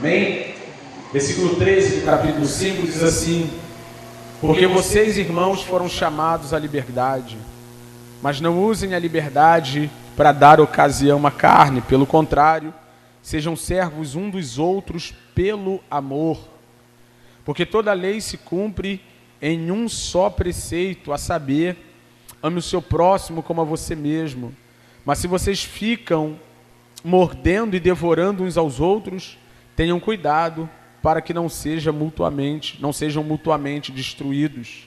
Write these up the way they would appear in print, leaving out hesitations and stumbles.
Amém? Versículo 13 do capítulo 5 diz assim: porque vocês, irmãos, foram chamados à liberdade, mas não usem a liberdade para dar ocasião à carne, pelo contrário, sejam servos um dos outros pelo amor. Porque toda a lei se cumpre em um só preceito, a saber, ame o seu próximo como a você mesmo. Mas se vocês ficam mordendo e devorando uns aos outros, tenham cuidado para que não sejam mutuamente destruídos.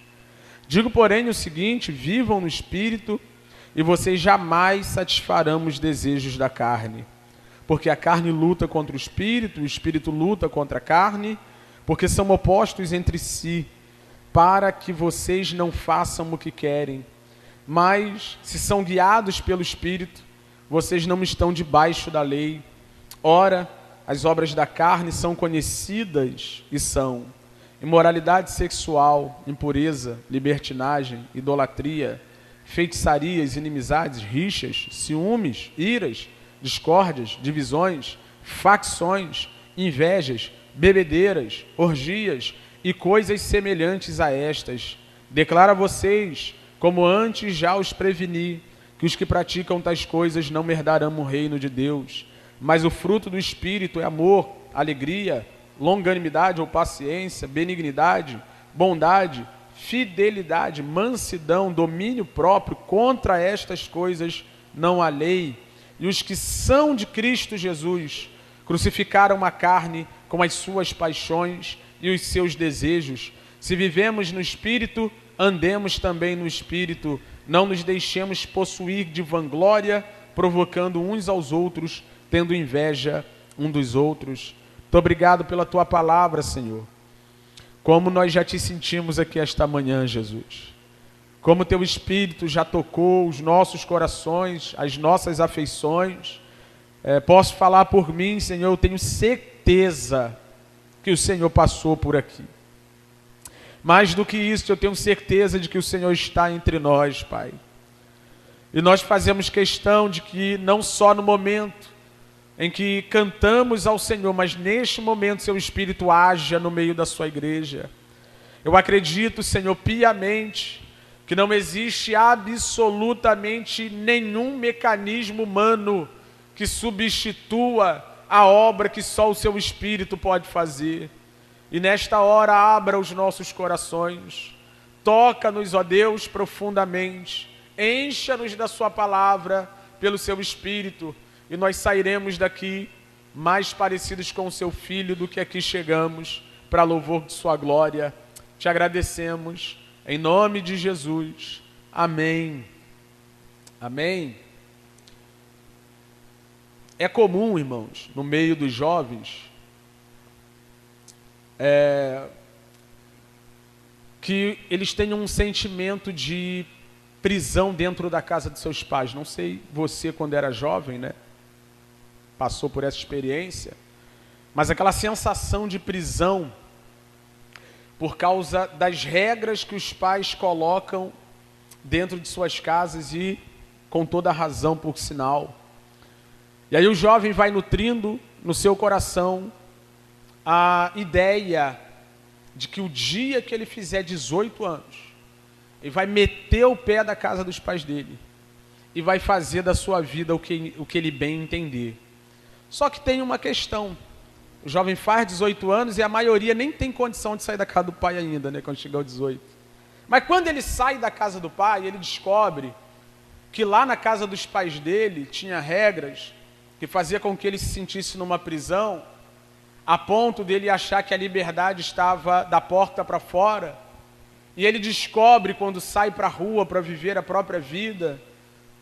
Digo, porém, o seguinte: vivam no Espírito, e vocês jamais satisfarão os desejos da carne. Porque a carne luta contra o Espírito luta contra a carne, porque são opostos entre si, para que vocês não façam o que querem. Mas, se são guiados pelo Espírito, vocês não estão debaixo da lei. Ora, as obras da carne são conhecidas e são imoralidade sexual, impureza, libertinagem, idolatria, feitiçarias, inimizades, rixas, ciúmes, iras, discórdias, divisões, facções, invejas, bebedeiras, orgias e coisas semelhantes a estas. Declaro a vocês, como antes já os preveni, que os que praticam tais coisas não herdarão o reino de Deus. Mas o fruto do Espírito é amor, alegria, longanimidade ou paciência, benignidade, bondade, fidelidade, mansidão, domínio próprio. Contra estas coisas não há lei. E os que são de Cristo Jesus crucificaram a carne com as suas paixões e os seus desejos. Se vivemos no Espírito, andemos também no Espírito. Não nos deixemos possuir de vanglória, provocando uns aos outros, tendo inveja um dos outros. Muito obrigado pela tua palavra, Senhor. Como nós já te sentimos aqui esta manhã, Jesus. Como teu Espírito já tocou os nossos corações, as nossas afeições. Posso falar por mim, Senhor, eu tenho certeza que o Senhor passou por aqui. Mais do que isso, eu tenho certeza de que o Senhor está entre nós, Pai. E nós fazemos questão de que não só no momento em que cantamos ao Senhor, mas neste momento seu Espírito haja no meio da sua igreja. Eu acredito, Senhor, piamente, que não existe absolutamente nenhum mecanismo humano que substitua a obra que só o seu Espírito pode fazer. E nesta hora abra os nossos corações, toca-nos, ó Deus, profundamente, encha-nos da sua palavra pelo seu Espírito, e nós sairemos daqui mais parecidos com o seu Filho do que aqui chegamos, para louvor de sua glória. Te agradecemos, em nome de Jesus. Amém. Amém. É comum, irmãos, no meio dos jovens, que eles tenham um sentimento de prisão dentro da casa de seus pais. Não sei você, quando era jovem, né? Passou por essa experiência, mas aquela sensação de prisão por causa das regras que os pais colocam dentro de suas casas, e com toda a razão, por sinal. E aí o jovem vai nutrindo no seu coração a ideia de que o dia que ele fizer 18 anos, ele vai meter o pé da casa dos pais dele e vai fazer da sua vida o que ele bem entender. Só que tem uma questão: o jovem faz 18 anos e a maioria nem tem condição de sair da casa do pai ainda, né, quando chegar aos 18. Mas quando ele sai da casa do pai, ele descobre que lá na casa dos pais dele tinha regras que fazia com que ele se sentisse numa prisão, a ponto dele achar que a liberdade estava da porta para fora. E ele descobre, quando sai para a rua para viver a própria vida,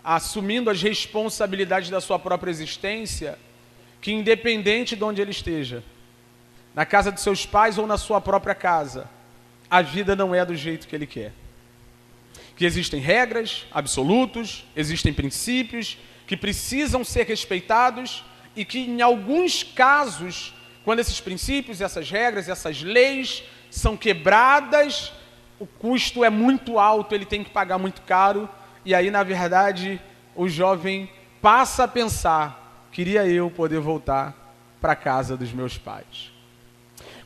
assumindo as responsabilidades da sua própria existência, que independente de onde ele esteja, na casa de seus pais ou na sua própria casa, a vida não é do jeito que ele quer. Que existem regras, absolutos, existem princípios que precisam ser respeitados, e que em alguns casos, quando esses princípios, essas regras, essas leis são quebradas, o custo é muito alto, ele tem que pagar muito caro. E aí, na verdade, o jovem passa a pensar: queria eu poder voltar para a casa dos meus pais.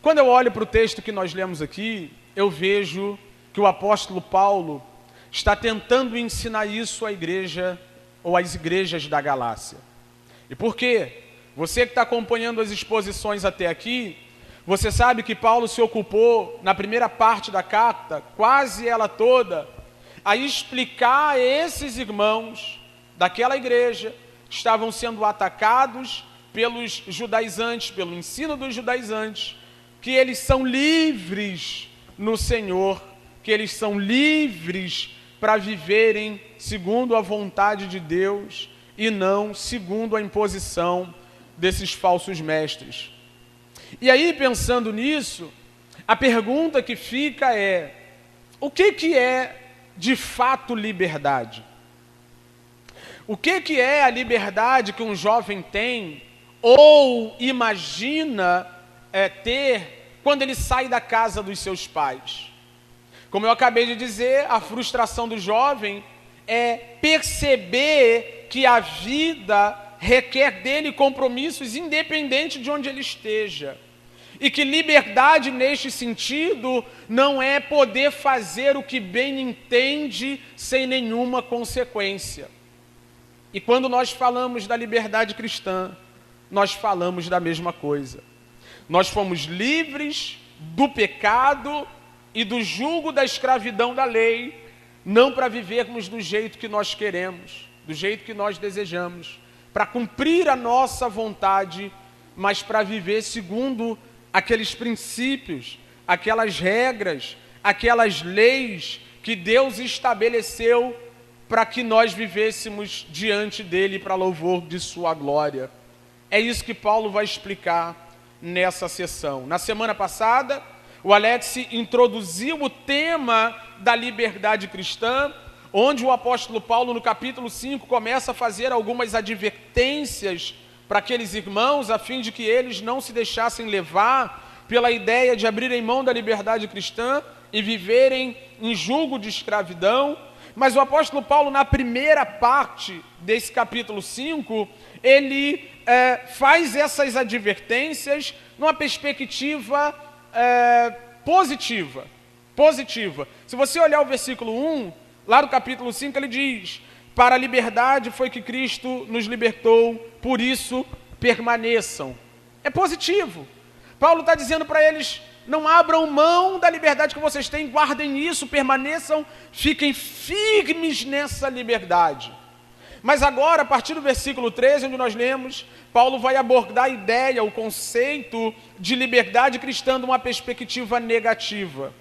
Quando eu olho para o texto que nós lemos aqui, eu vejo que o apóstolo Paulo está tentando ensinar isso à igreja ou às igrejas da Galácia. E por quê? Você que está acompanhando as exposições até aqui, você sabe que Paulo se ocupou, na primeira parte da carta, quase ela toda, a explicar a esses irmãos daquela igreja que estavam sendo atacados pelos judaizantes, pelo ensino dos judaizantes, que eles são livres no Senhor, que eles são livres para viverem segundo a vontade de Deus e não segundo a imposição desses falsos mestres. E aí, pensando nisso, a pergunta que fica é: o que é de fato liberdade? O que é a liberdade que um jovem tem ou imagina ter quando ele sai da casa dos seus pais? Como eu acabei de dizer, a frustração do jovem é perceber que a vida requer dele compromissos independente de onde ele esteja. E que liberdade neste sentido não é poder fazer o que bem entende sem nenhuma consequência. E quando nós falamos da liberdade cristã, nós falamos da mesma coisa. Nós fomos livres do pecado e do jugo da escravidão da lei, não para vivermos do jeito que nós queremos, do jeito que nós desejamos, para cumprir a nossa vontade, mas para viver segundo aqueles princípios, aquelas regras, aquelas leis que Deus estabeleceu para que nós vivêssemos diante dele para louvor de sua glória. É isso que Paulo vai explicar nessa sessão. Na semana passada, o Alex introduziu o tema da liberdade cristã, onde o apóstolo Paulo, no capítulo 5, começa a fazer algumas advertências para aqueles irmãos, a fim de que eles não se deixassem levar pela ideia de abrirem mão da liberdade cristã e viverem em jugo de escravidão. Mas o apóstolo Paulo, na primeira parte desse capítulo 5, ele faz essas advertências numa perspectiva positiva. Se você olhar o versículo 1, lá do capítulo 5, ele diz: para a liberdade foi que Cristo nos libertou, por isso permaneçam. É positivo. Paulo está dizendo para eles: não abram mão da liberdade que vocês têm, guardem isso, permaneçam, fiquem firmes nessa liberdade. Mas agora, a partir do versículo 13, onde nós lemos, Paulo vai abordar a ideia, o conceito de liberdade cristã de uma perspectiva negativa.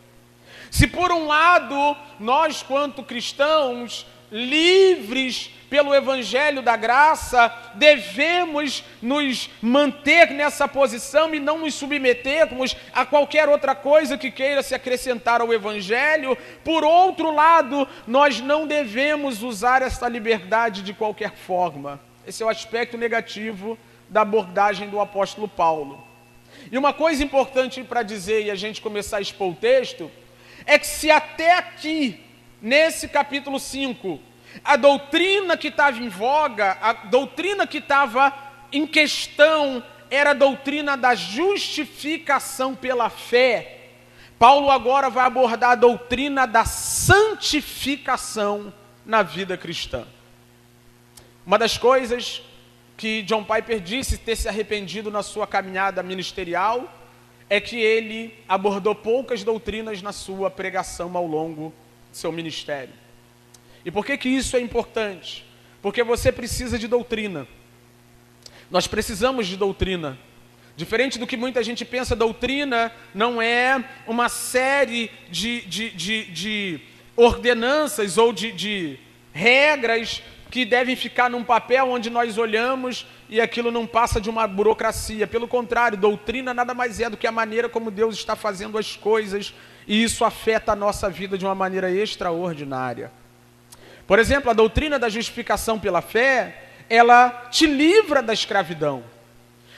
Se por um lado, nós quanto cristãos, livres pelo evangelho da graça, devemos nos manter nessa posição e não nos submetermos a qualquer outra coisa que queira se acrescentar ao evangelho, por outro lado, nós não devemos usar essa liberdade de qualquer forma. Esse é o aspecto negativo da abordagem do apóstolo Paulo. E uma coisa importante para dizer e a gente começar a expor o texto, é que se até aqui, nesse capítulo 5, a doutrina que estava em voga, a doutrina que estava em questão, era a doutrina da justificação pela fé, Paulo agora vai abordar a doutrina da santificação na vida cristã. Uma das coisas que John Piper disse ter se arrependido na sua caminhada ministerial é que ele abordou poucas doutrinas na sua pregação ao longo do seu ministério. E por que isso é importante? Porque você precisa de doutrina. Nós precisamos de doutrina. Diferente do que muita gente pensa, doutrina não é uma série de ordenanças ou de regras que devem ficar num papel onde nós olhamos e aquilo não passa de uma burocracia. Pelo contrário, doutrina nada mais é do que a maneira como Deus está fazendo as coisas, e isso afeta a nossa vida de uma maneira extraordinária. Por exemplo, a doutrina da justificação pela fé, ela te livra da escravidão.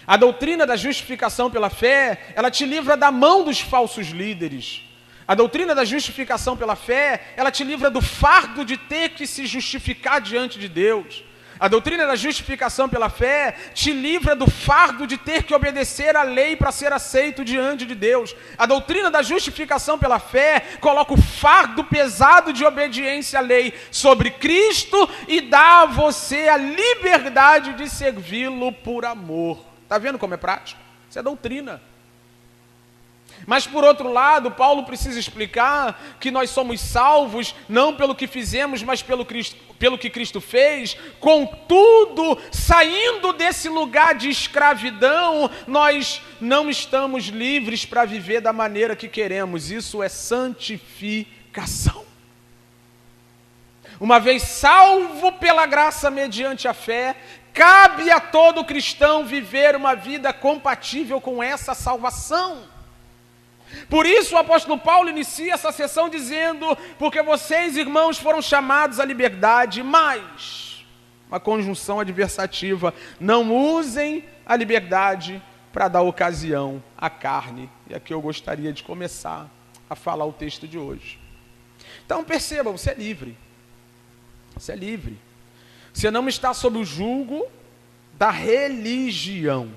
A doutrina da justificação pela fé, ela te livra da mão dos falsos líderes. A doutrina da justificação pela fé, ela te livra do fardo de ter que se justificar diante de Deus. A doutrina da justificação pela fé te livra do fardo de ter que obedecer à lei para ser aceito diante de Deus. A doutrina da justificação pela fé coloca o fardo pesado de obediência à lei sobre Cristo e dá a você a liberdade de servi-lo por amor. Está vendo como é prático? Isso é doutrina. Mas por outro lado, Paulo precisa explicar que nós somos salvos não pelo que fizemos, mas pelo que Cristo fez. Contudo, saindo desse lugar de escravidão, nós não estamos livres para viver da maneira que queremos. Isso é santificação. Uma vez salvo pela graça mediante a fé, cabe a todo cristão viver uma vida compatível com essa salvação. Por isso o apóstolo Paulo inicia essa sessão dizendo: porque vocês, irmãos, foram chamados à liberdade, mas, uma conjunção adversativa, não usem a liberdade para dar ocasião à carne. E aqui eu gostaria de começar a falar o texto de hoje. Então perceba, você é livre. Você é livre. Você não está sob o jugo da religião.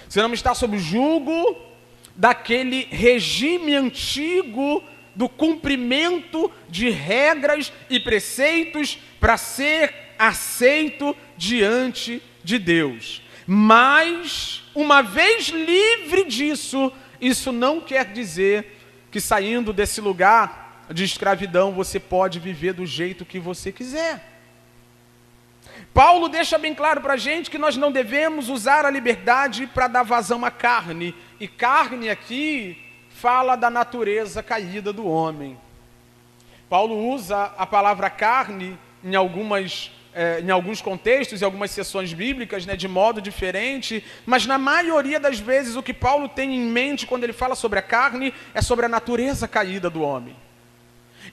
Você não está sob o jugo daquele regime antigo do cumprimento de regras e preceitos para ser aceito diante de Deus. Mas, uma vez livre disso, isso não quer dizer que saindo desse lugar de escravidão você pode viver do jeito que você quiser. Paulo deixa bem claro para a gente que nós não devemos usar a liberdade para dar vazão à carne. E carne aqui fala da natureza caída do homem. Paulo usa a palavra carne em alguns contextos, em algumas sessões bíblicas, de modo diferente, mas na maioria das vezes o que Paulo tem em mente quando ele fala sobre a carne é sobre a natureza caída do homem.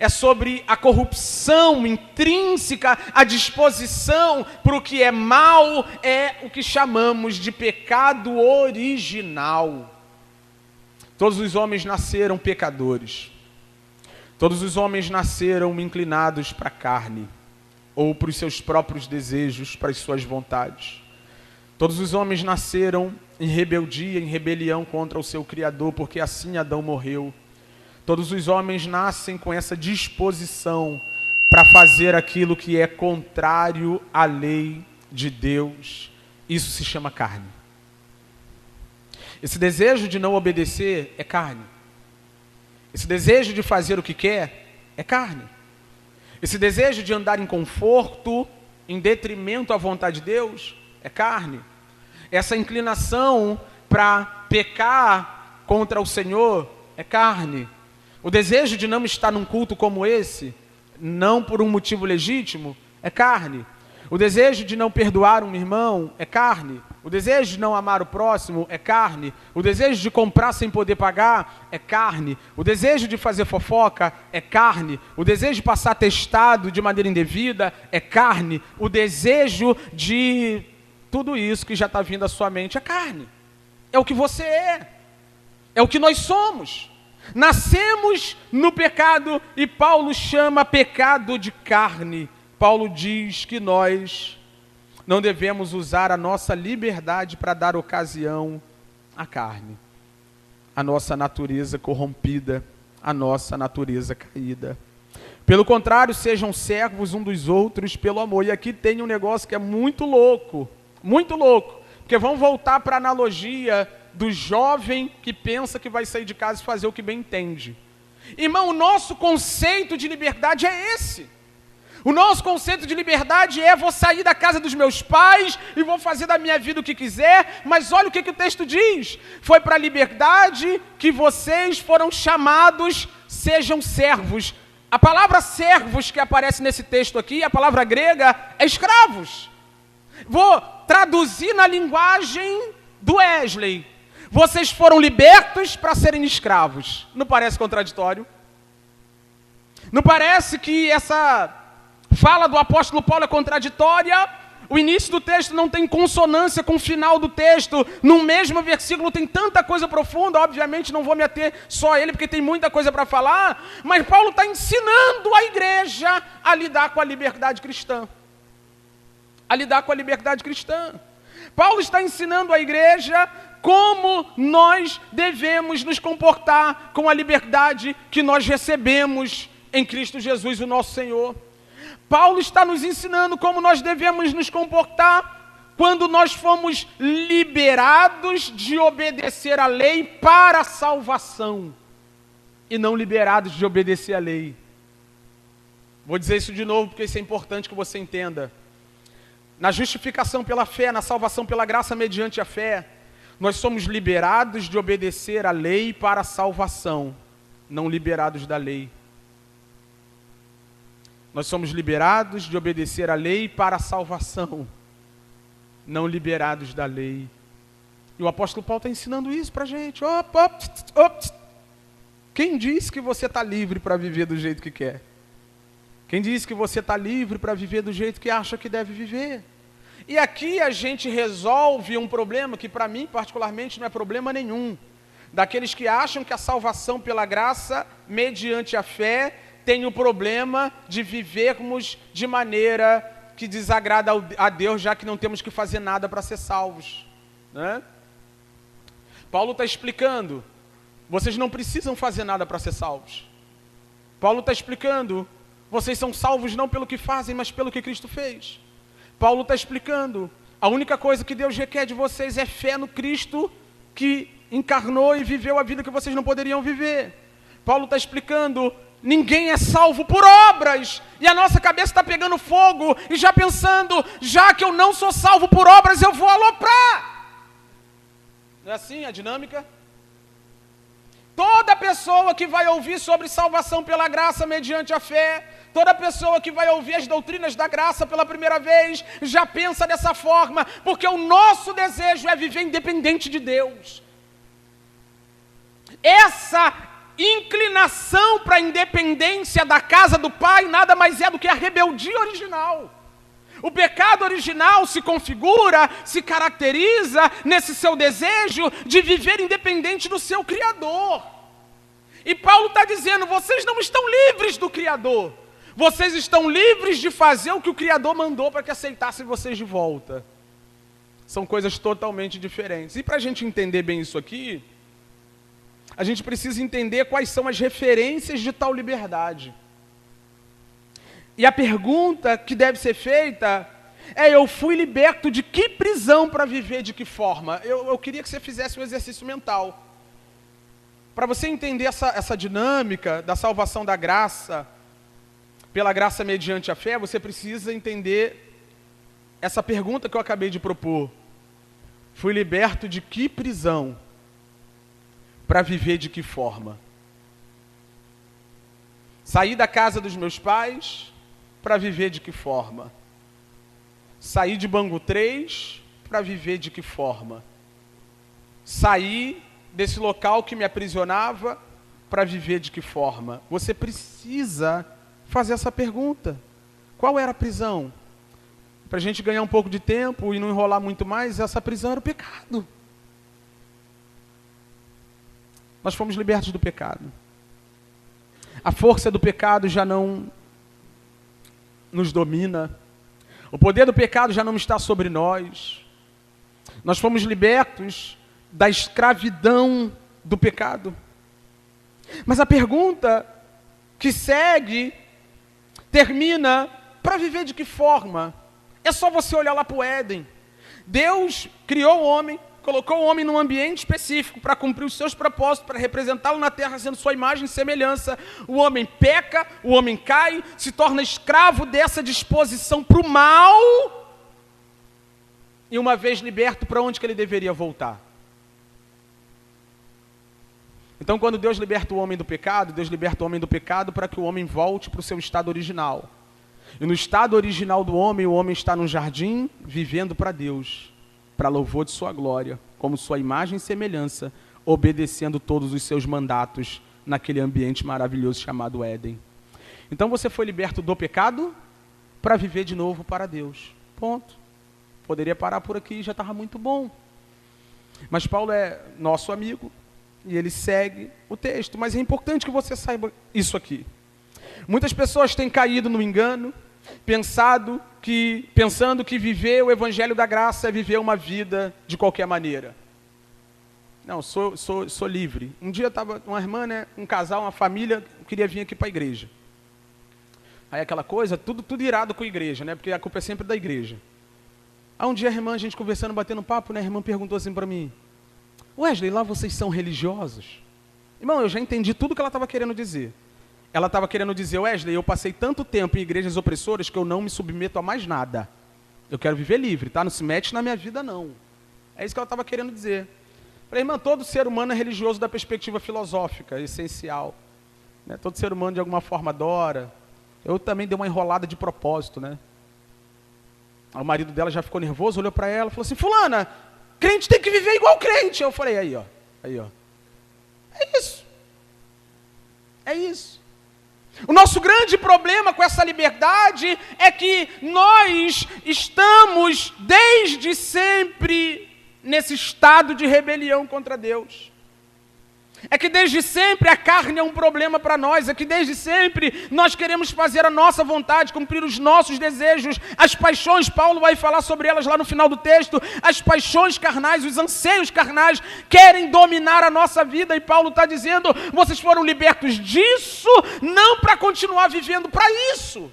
É sobre a corrupção intrínseca, a disposição para o que é mal, é o que chamamos de pecado original. Todos os homens nasceram pecadores. Todos os homens nasceram inclinados para a carne, ou para os seus próprios desejos, para as suas vontades. Todos os homens nasceram em rebeldia, em rebelião contra o seu Criador, porque assim Adão morreu. Todos os homens nascem com essa disposição para fazer aquilo que é contrário à lei de Deus. Isso se chama carne. Esse desejo de não obedecer é carne. Esse desejo de fazer o que quer é carne. Esse desejo de andar em conforto, em detrimento à vontade de Deus, é carne. Essa inclinação para pecar contra o Senhor é carne. O desejo de não estar num culto como esse, não por um motivo legítimo, é carne. O desejo de não perdoar um irmão é carne. O desejo de não amar o próximo é carne. O desejo de comprar sem poder pagar é carne. O desejo de fazer fofoca é carne. O desejo de passar atestado de maneira indevida é carne. O desejo de tudo isso que já está vindo à sua mente é carne. É o que você é. É o que nós somos. Nascemos no pecado e Paulo chama pecado de carne. Paulo diz que nós não devemos usar a nossa liberdade para dar ocasião à carne. A nossa natureza corrompida, a nossa natureza caída. Pelo contrário, sejam servos um dos outros pelo amor. E aqui tem um negócio que é muito louco, porque vamos voltar para a analogia do jovem que pensa que vai sair de casa e fazer o que bem entende. Irmão, o nosso conceito de liberdade é esse. O nosso conceito de liberdade é: vou sair da casa dos meus pais e vou fazer da minha vida o que quiser, mas olha o que o texto diz. Foi para a liberdade que vocês foram chamados, sejam servos. A palavra servos que aparece nesse texto aqui, a palavra grega, é escravos. Vou traduzir na linguagem do Wesley. Vocês foram libertos para serem escravos. Não parece contraditório? Não parece que essa fala do apóstolo Paulo é contraditória? O início do texto não tem consonância com o final do texto. No mesmo versículo tem tanta coisa profunda. Obviamente não vou me ater só a ele, porque tem muita coisa para falar. Mas Paulo está ensinando a igreja a lidar com a liberdade cristã. a lidar com a liberdade cristã. Paulo está ensinando a igreja como nós devemos nos comportar com a liberdade que nós recebemos em Cristo Jesus, o nosso Senhor. Paulo está nos ensinando como nós devemos nos comportar quando nós fomos liberados de obedecer à lei para a salvação e não liberados de obedecer à lei. Vou dizer isso de novo porque isso é importante que você entenda. Na justificação pela fé, na salvação pela graça mediante a fé, nós somos liberados de obedecer à lei para a salvação, não liberados da lei. Nós somos liberados de obedecer à lei para a salvação, não liberados da lei. E o apóstolo Paulo está ensinando isso para a gente. Quem diz que você está livre para viver do jeito que quer? Quem diz que você está livre para viver do jeito que acha que deve viver? E aqui a gente resolve um problema que para mim particularmente não é problema nenhum. Daqueles que acham que a salvação pela graça, mediante a fé, tem o problema de vivermos de maneira que desagrada a Deus, já que não temos que fazer nada para ser salvos, né? Paulo está explicando, vocês não precisam fazer nada para ser salvos. Paulo está explicando, vocês são salvos não pelo que fazem, mas pelo que Cristo fez. Paulo está explicando, a única coisa que Deus requer de vocês é fé no Cristo que encarnou e viveu a vida que vocês não poderiam viver. Paulo está explicando, ninguém é salvo por obras, e a nossa cabeça está pegando fogo, e já pensando, já que eu não sou salvo por obras, eu vou aloprar. Não é assim a dinâmica? Toda pessoa que vai ouvir sobre salvação pela graça mediante a fé, toda pessoa que vai ouvir as doutrinas da graça pela primeira vez, já pensa dessa forma, porque o nosso desejo é viver independente de Deus. Essa inclinação para a independência da casa do Pai nada mais é do que a rebeldia original. O pecado original se configura, se caracteriza nesse seu desejo de viver independente do seu Criador. E Paulo está dizendo, vocês não estão livres do Criador. Vocês estão livres de fazer o que o Criador mandou para que aceitasse vocês de volta. São coisas totalmente diferentes. E para a gente entender bem isso aqui, a gente precisa entender quais são as referências de tal liberdade. E a pergunta que deve ser feita é, eu fui liberto de que prisão para viver de que forma? Eu queria que você fizesse um exercício mental. Para você entender essa dinâmica da salvação da graça, pela graça mediante a fé, você precisa entender essa pergunta que eu acabei de propor. Fui liberto de que prisão para viver de que forma? Saí da casa dos meus pais para viver de que forma? Saí de Bangu 3 para viver de que forma? Saí desse local que me aprisionava para viver de que forma? Você precisa fazer essa pergunta. Qual era a prisão? Para a gente ganhar um pouco de tempo e não enrolar muito mais, essa prisão era o pecado. Nós fomos libertos do pecado. A força do pecado já não nos domina. O poder do pecado já não está sobre nós. Nós fomos libertos da escravidão do pecado. Mas a pergunta que segue termina, para viver de que forma? É só você olhar lá para o Éden. Deus criou o homem, colocou o homem num ambiente específico para cumprir os seus propósitos, para representá-lo na terra, sendo sua imagem e semelhança. O homem peca, o homem cai, se torna escravo dessa disposição para o mal. E uma vez liberto, para onde que ele deveria voltar? Então, quando Deus liberta o homem do pecado, Deus liberta o homem do pecado para que o homem volte para o seu estado original. E no estado original do homem, o homem está no jardim, vivendo para Deus, para louvor de sua glória, como sua imagem e semelhança, obedecendo todos os seus mandatos naquele ambiente maravilhoso chamado Éden. Então você foi liberto do pecado para viver de novo para Deus. Ponto. Poderia parar por aqui e já estava muito bom. Mas Paulo é nosso amigo e ele segue o texto. Mas é importante que você saiba isso aqui. Muitas pessoas têm caído no engano pensando que viver o evangelho da graça é viver uma vida de qualquer maneira. Não, sou livre. Um dia estava uma irmã, né, um casal, uma família, queria vir aqui para a igreja. Aí aquela coisa, tudo irado com a igreja, né, porque a culpa é sempre da igreja. Aí um dia a gente conversando, batendo papo, né, a irmã perguntou assim para mim: Wesley, lá vocês são religiosos? Irmão, eu já entendi tudo que ela estava querendo dizer. Ela estava querendo dizer: Wesley, eu passei tanto tempo em igrejas opressoras que eu não me submeto a mais nada. Eu quero viver livre, tá? Não se mete na minha vida, não. É isso que ela estava querendo dizer. Falei: irmã, todo ser humano é religioso da perspectiva filosófica, essencial. Né? Todo ser humano de alguma forma adora. Eu também dei uma enrolada de propósito, né? O marido dela já ficou nervoso, olhou para ela e falou assim: fulana, crente tem que viver igual crente. Eu falei: aí ó. É isso. É isso. O nosso grande problema com essa liberdade é que nós estamos desde sempre nesse estado de rebelião contra Deus. É que desde sempre a carne é um problema para nós, é que desde sempre nós queremos fazer a nossa vontade, cumprir os nossos desejos, as paixões, Paulo vai falar sobre elas lá no final do texto, as paixões carnais, os anseios carnais querem dominar a nossa vida, e Paulo está dizendo: vocês foram libertos disso, não para continuar vivendo para isso.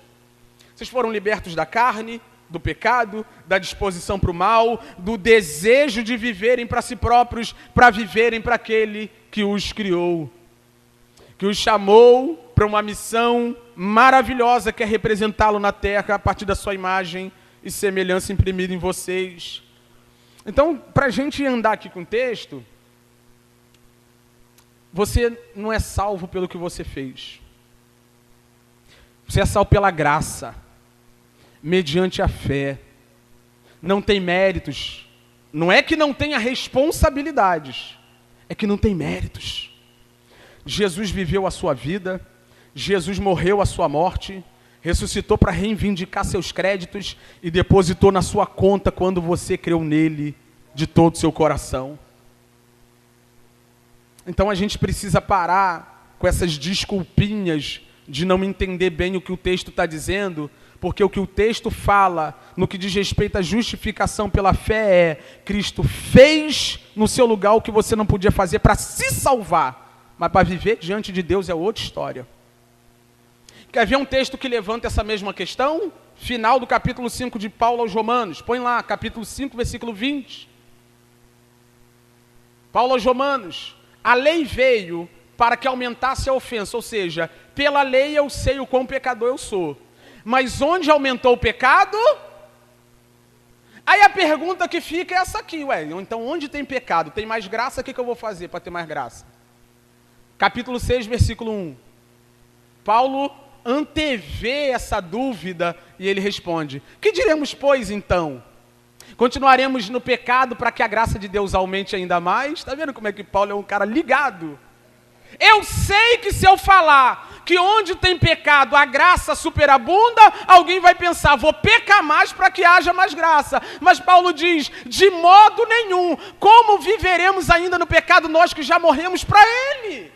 Vocês foram libertos da carne, do pecado, da disposição para o mal, do desejo de viverem para si próprios, para viverem para aquele que os criou, que os chamou para uma missão maravilhosa, que é representá-lo na terra a partir da sua imagem e semelhança imprimida em vocês. Então, para a gente andar aqui com o texto, você não é salvo pelo que você fez. Você é salvo pela graça, mediante a fé. Não tem méritos. Não é que não tenha responsabilidades, é que não tem méritos. Jesus viveu a sua vida, Jesus morreu a sua morte, ressuscitou para reivindicar seus créditos e depositou na sua conta quando você creu nele de todo o seu coração. Então a gente precisa parar com essas desculpinhas de não entender bem o que o texto está dizendo, porque o que o texto fala, no que diz respeito à justificação pela fé, é: Cristo fez no seu lugar o que você não podia fazer para se salvar, mas para viver diante de Deus é outra história. Quer ver um texto que levanta essa mesma questão? Final do capítulo 5 de Paulo aos Romanos. Põe lá, capítulo 5, versículo 20. Paulo aos Romanos: a lei veio para que aumentasse a ofensa, ou seja, pela lei eu sei o quão pecador eu sou. Mas onde aumentou o pecado? Aí a pergunta que fica é essa aqui: então onde tem pecado, tem mais graça, o que eu vou fazer para ter mais graça? Capítulo 6, versículo 1. Paulo antevê essa dúvida e ele responde: que diremos, pois, então? Continuaremos no pecado para que a graça de Deus aumente ainda mais? Está vendo como é que Paulo é um cara ligado? Eu sei que se eu falar que onde tem pecado a graça superabunda, alguém vai pensar: vou pecar mais para que haja mais graça. Mas Paulo diz: de modo nenhum. Como viveremos ainda no pecado nós que já morremos para ele?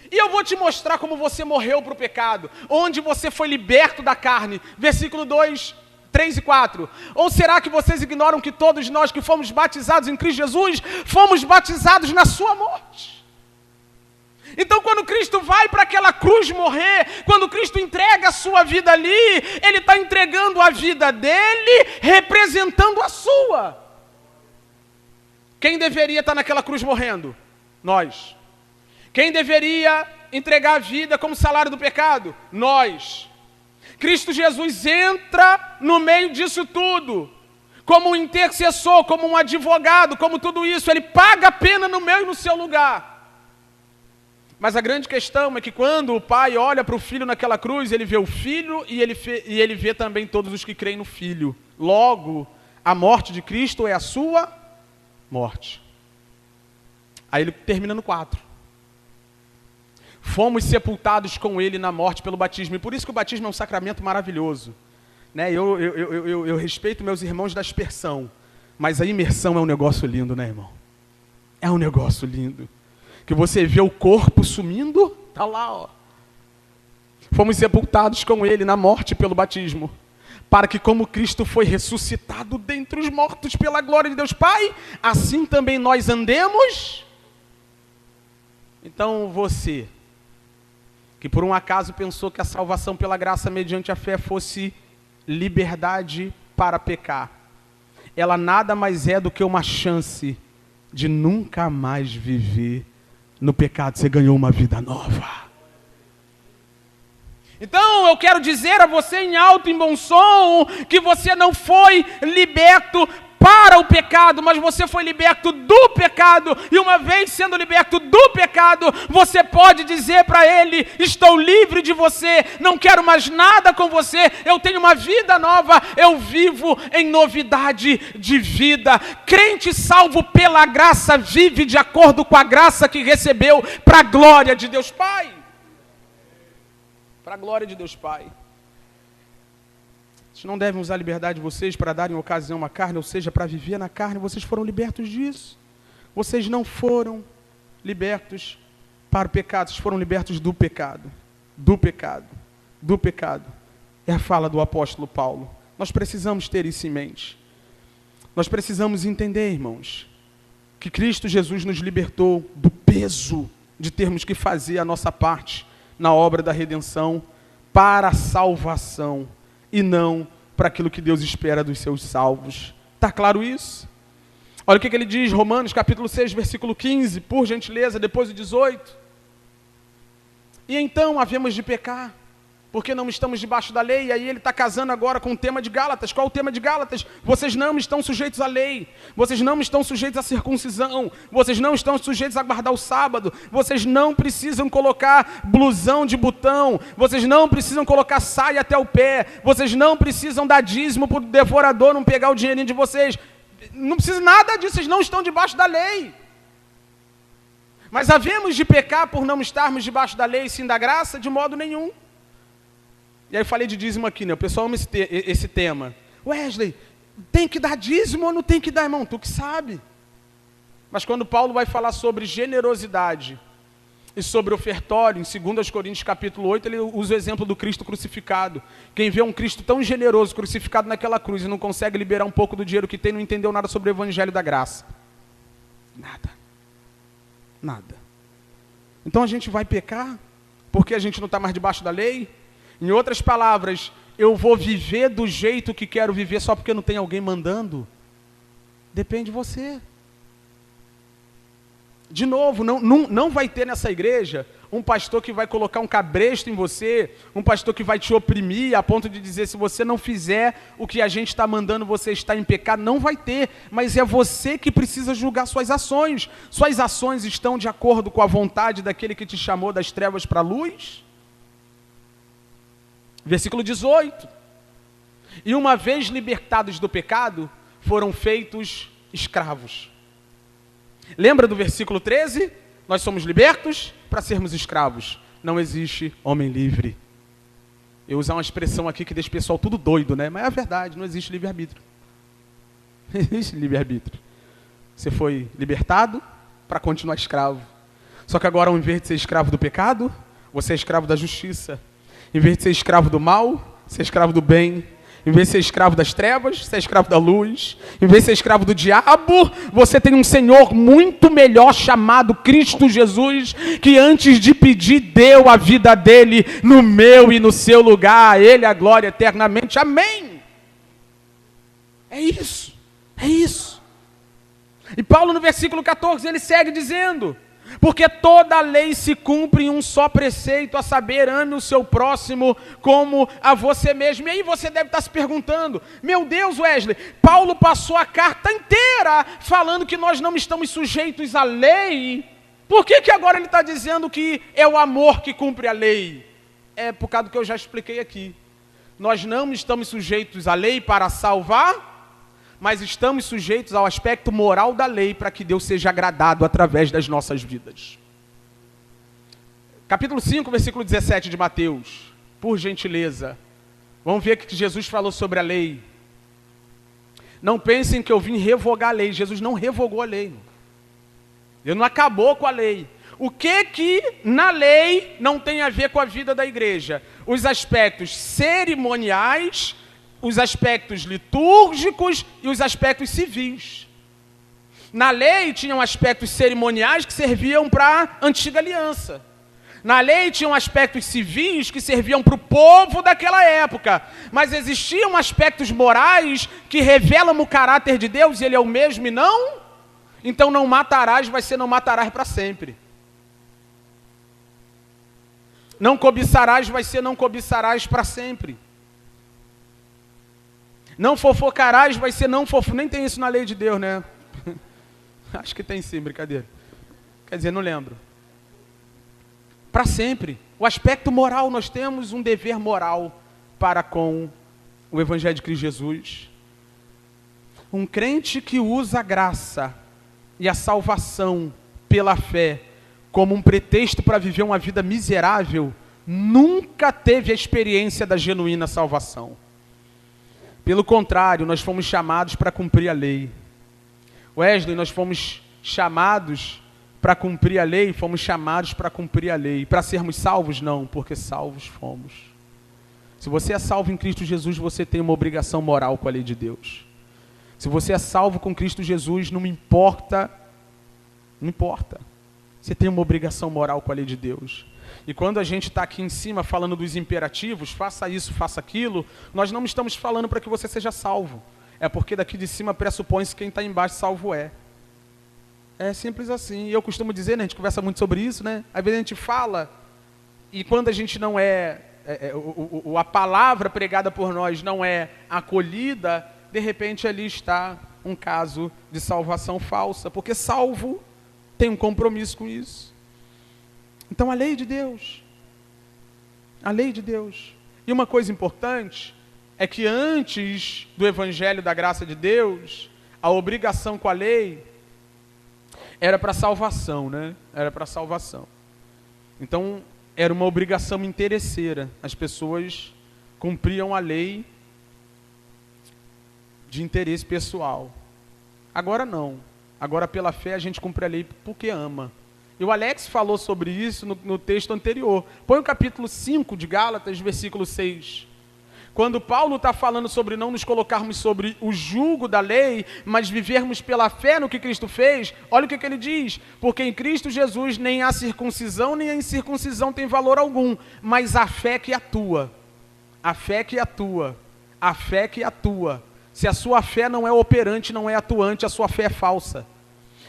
E eu vou te mostrar como você morreu para o pecado, onde você foi liberto da carne. Versículo 2, 3 e 4. Ou será que vocês ignoram que todos nós que fomos batizados em Cristo Jesus, fomos batizados na sua morte? Então, quando Cristo vai para aquela cruz morrer, quando Cristo entrega a sua vida ali, Ele está entregando a vida dele, representando a sua. Quem deveria estar naquela cruz morrendo? Nós. Quem deveria entregar a vida como salário do pecado? Nós. Cristo Jesus entra no meio disso tudo, como um intercessor, como um advogado, como tudo isso. Ele paga a pena no meu e no seu lugar. Mas a grande questão é que quando o pai olha para o filho naquela cruz, ele vê o filho e ele vê também todos os que creem no filho. Logo, a morte de Cristo é a sua morte. Aí ele termina no 4. Fomos sepultados com ele na morte pelo batismo. E por isso que o batismo é um sacramento maravilhoso. Né? Eu respeito meus irmãos da aspersão, mas a imersão é um negócio lindo, né, irmão? É um negócio lindo. Que você vê o corpo sumindo, tá lá, ó. Fomos sepultados com ele na morte pelo batismo, para que como Cristo foi ressuscitado dentre os mortos pela glória de Deus Pai, assim também nós andemos. Então você, que por um acaso pensou que a salvação pela graça mediante a fé fosse liberdade para pecar, ela nada mais é do que uma chance de nunca mais viver no pecado. Você ganhou uma vida nova. Então eu quero dizer a você em alto e bom som que você não foi liberto para o pecado, mas você foi liberto do pecado, e uma vez sendo liberto do pecado, você pode dizer para ele: estou livre de você, não quero mais nada com você, eu tenho uma vida nova, eu vivo em novidade de vida. Crente salvo pela graça vive de acordo com a graça que recebeu, para a glória de Deus Pai. Para a glória de Deus Pai. Vocês não devem usar a liberdade de vocês para darem ocasião à carne, ou seja, para viver na carne. Vocês foram libertos disso. Vocês não foram libertos para o pecado, vocês foram libertos do pecado. Do pecado. Do pecado. É a fala do apóstolo Paulo. Nós precisamos ter isso em mente. Nós precisamos entender, irmãos, que Cristo Jesus nos libertou do peso de termos que fazer a nossa parte na obra da redenção para a salvação e não para aquilo que Deus espera dos seus salvos. Está claro isso? Olha o que ele diz, Romanos capítulo 6, versículo 15, por gentileza, depois o 18. E então havemos de pecar, porque não estamos debaixo da lei. E aí ele está casando agora com o tema de Gálatas. Qual o tema de Gálatas? Vocês não estão sujeitos à lei, vocês não estão sujeitos à circuncisão, vocês não estão sujeitos a guardar o sábado, vocês não precisam colocar blusão de botão, vocês não precisam colocar saia até o pé, vocês não precisam dar dízimo para o devorador não pegar o dinheirinho de vocês. Não precisa nada disso, vocês não estão debaixo da lei. Mas havemos de pecar por não estarmos debaixo da lei, sim da graça? De modo nenhum. E aí eu falei de dízimo aqui, né? O pessoal ama esse tema. Wesley, tem que dar dízimo ou não tem que dar, irmão? Tu que sabe. Mas quando Paulo vai falar sobre generosidade e sobre ofertório, em 2 Coríntios capítulo 8, ele usa o exemplo do Cristo crucificado. Quem vê um Cristo tão generoso, crucificado naquela cruz, e não consegue liberar um pouco do dinheiro que tem, não entendeu nada sobre o evangelho da graça. Nada. Nada. Então a gente vai pecar porque a gente não está mais debaixo da lei? Em outras palavras, eu vou viver do jeito que quero viver só porque não tem alguém mandando? Depende de você. De novo, não vai ter nessa igreja um pastor que vai colocar um cabresto em você, um pastor que vai te oprimir a ponto de dizer: se você não fizer o que a gente está mandando, você está em pecado. Não vai ter, mas é você que precisa julgar suas ações. Suas ações estão de acordo com a vontade daquele que te chamou das trevas para a luz? Versículo 18. E uma vez libertados do pecado, foram feitos escravos. Lembra do versículo 13? Nós somos libertos para sermos escravos. Não existe homem livre. Eu usar uma expressão aqui que deixa o pessoal tudo doido, né? Mas é a verdade, não existe livre-arbítrio. Não existe livre-arbítrio. Você foi libertado para continuar escravo. Só que agora, ao invés de ser escravo do pecado, você é escravo da justiça. Em vez de ser escravo do mal, você é escravo do bem. Em vez de ser escravo das trevas, você é escravo da luz. Em vez de ser escravo do diabo, você tem um Senhor muito melhor chamado Cristo Jesus, que antes de pedir, deu a vida dele no meu e no seu lugar. A ele a glória eternamente. Amém. É isso. É isso. E Paulo no versículo 14, ele segue dizendo: porque toda a lei se cumpre em um só preceito, a saber, ame o seu próximo como a você mesmo. E aí você deve estar se perguntando: meu Deus, Wesley, Paulo passou a carta inteira falando que nós não estamos sujeitos à lei. Por que agora ele está dizendo que é o amor que cumpre a lei? É por causa do que eu já expliquei aqui. Nós não estamos sujeitos à lei para salvar, mas estamos sujeitos ao aspecto moral da lei para que Deus seja agradado através das nossas vidas. Capítulo 5, versículo 17 de Mateus. Por gentileza, vamos ver o que Jesus falou sobre a lei. Não pensem que eu vim revogar a lei. Jesus não revogou a lei. Ele não acabou com a lei. O que na lei não tem a ver com a vida da igreja? Os aspectos cerimoniais, os aspectos litúrgicos e os aspectos civis. Na lei tinham aspectos cerimoniais que serviam para a antiga aliança. Na lei tinham aspectos civis que serviam para o povo daquela época. Mas existiam aspectos morais que revelam o caráter de Deus, e Ele é o mesmo e não? Então não matarás, vai ser não matarás para sempre. Não cobiçarás, vai ser não cobiçarás para sempre. Não fofocarás, vai ser não fofo. Nem tem isso na lei de Deus, né? Acho que tem sim, brincadeira. Quer dizer, não lembro. Para sempre. O aspecto moral, nós temos um dever moral para com o Evangelho de Cristo Jesus. Um crente que usa a graça e a salvação pela fé como um pretexto para viver uma vida miserável, nunca teve a experiência da genuína salvação. Pelo contrário, nós fomos chamados para cumprir a lei. Wesley, nós fomos chamados para cumprir a lei, fomos chamados para cumprir a lei. Para sermos salvos, não, porque salvos fomos. Se você é salvo em Cristo Jesus, você tem uma obrigação moral com a lei de Deus. Se você é salvo com Cristo Jesus, não importa. Você tem uma obrigação moral com a lei de Deus. E quando a gente está aqui em cima falando dos imperativos, faça isso, faça aquilo, nós não estamos falando para que você seja salvo. É porque daqui de cima pressupõe-se que quem está embaixo salvo é. É simples assim. E eu costumo dizer, né, a gente conversa muito sobre isso, né? Às vezes a gente fala, e quando a gente não a palavra pregada por nós não é acolhida, de repente ali está um caso de salvação falsa, porque salvo tem um compromisso com isso. Então a lei de Deus. E uma coisa importante é que antes do Evangelho da graça de Deus, a obrigação com a lei era para salvação, né? Era para salvação. Então, era uma obrigação interesseira. As pessoas cumpriam a lei de interesse pessoal. Agora não. Agora, pela fé, a gente cumpre a lei porque ama. E o Alex falou sobre isso no texto anterior. Põe o capítulo 5 de Gálatas, versículo 6. Quando Paulo está falando sobre não nos colocarmos sobre o jugo da lei, mas vivermos pela fé no que Cristo fez, olha o que ele diz. Porque em Cristo Jesus nem a circuncisão nem a incircuncisão tem valor algum, mas a fé que atua. A fé que atua. A fé que atua. Se a sua fé não é operante, não é atuante, a sua fé é falsa.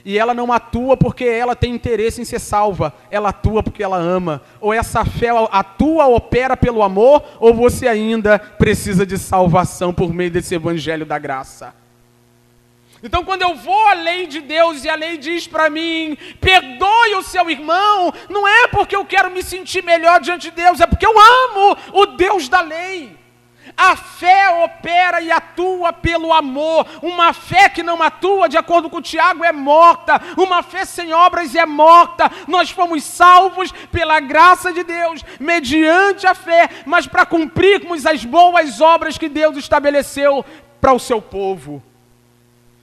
E ela não atua porque ela tem interesse em ser salva. Ela atua porque ela ama. Ou essa fé atua, opera pelo amor, ou você ainda precisa de salvação por meio desse evangelho da graça. Então quando eu vou à lei de Deus e a lei diz para mim, perdoe o seu irmão, não é porque eu quero me sentir melhor diante de Deus, é porque eu amo o Deus da lei. A fé opera e atua pelo amor. Uma fé que não atua, de acordo com o Tiago, é morta. Uma fé sem obras é morta. Nós fomos salvos pela graça de Deus, mediante a fé, mas para cumprirmos as boas obras que Deus estabeleceu para o seu povo.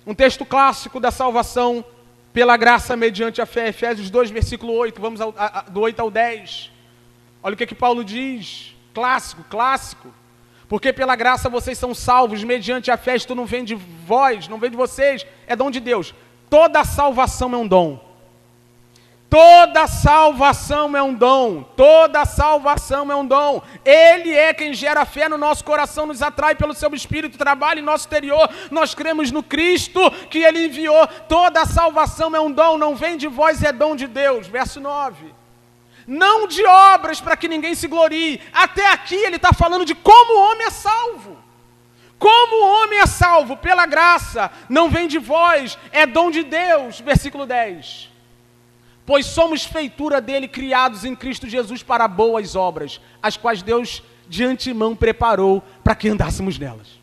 Um texto clássico da salvação pela graça mediante a fé, Efésios 2, versículo 8, vamos do 8 ao 10. Olha o que Paulo diz, clássico. Porque pela graça vocês são salvos, mediante a fé, isto não vem de vós, não vem de vocês, é dom de Deus. Toda salvação é um dom. Toda salvação é um dom. Toda salvação é um dom. Ele é quem gera fé no nosso coração, nos atrai pelo seu Espírito, trabalha em nosso interior. Nós cremos no Cristo que Ele enviou. Toda salvação é um dom, não vem de vós, é dom de Deus. Verso 9. Não de obras para que ninguém se glorie. Até aqui ele está falando de como o homem é salvo. Como o homem é salvo? Pela graça, não vem de vós, é dom de Deus. Versículo 10. Pois somos feitura dele, criados em Cristo Jesus para boas obras, as quais Deus de antemão preparou para que andássemos nelas.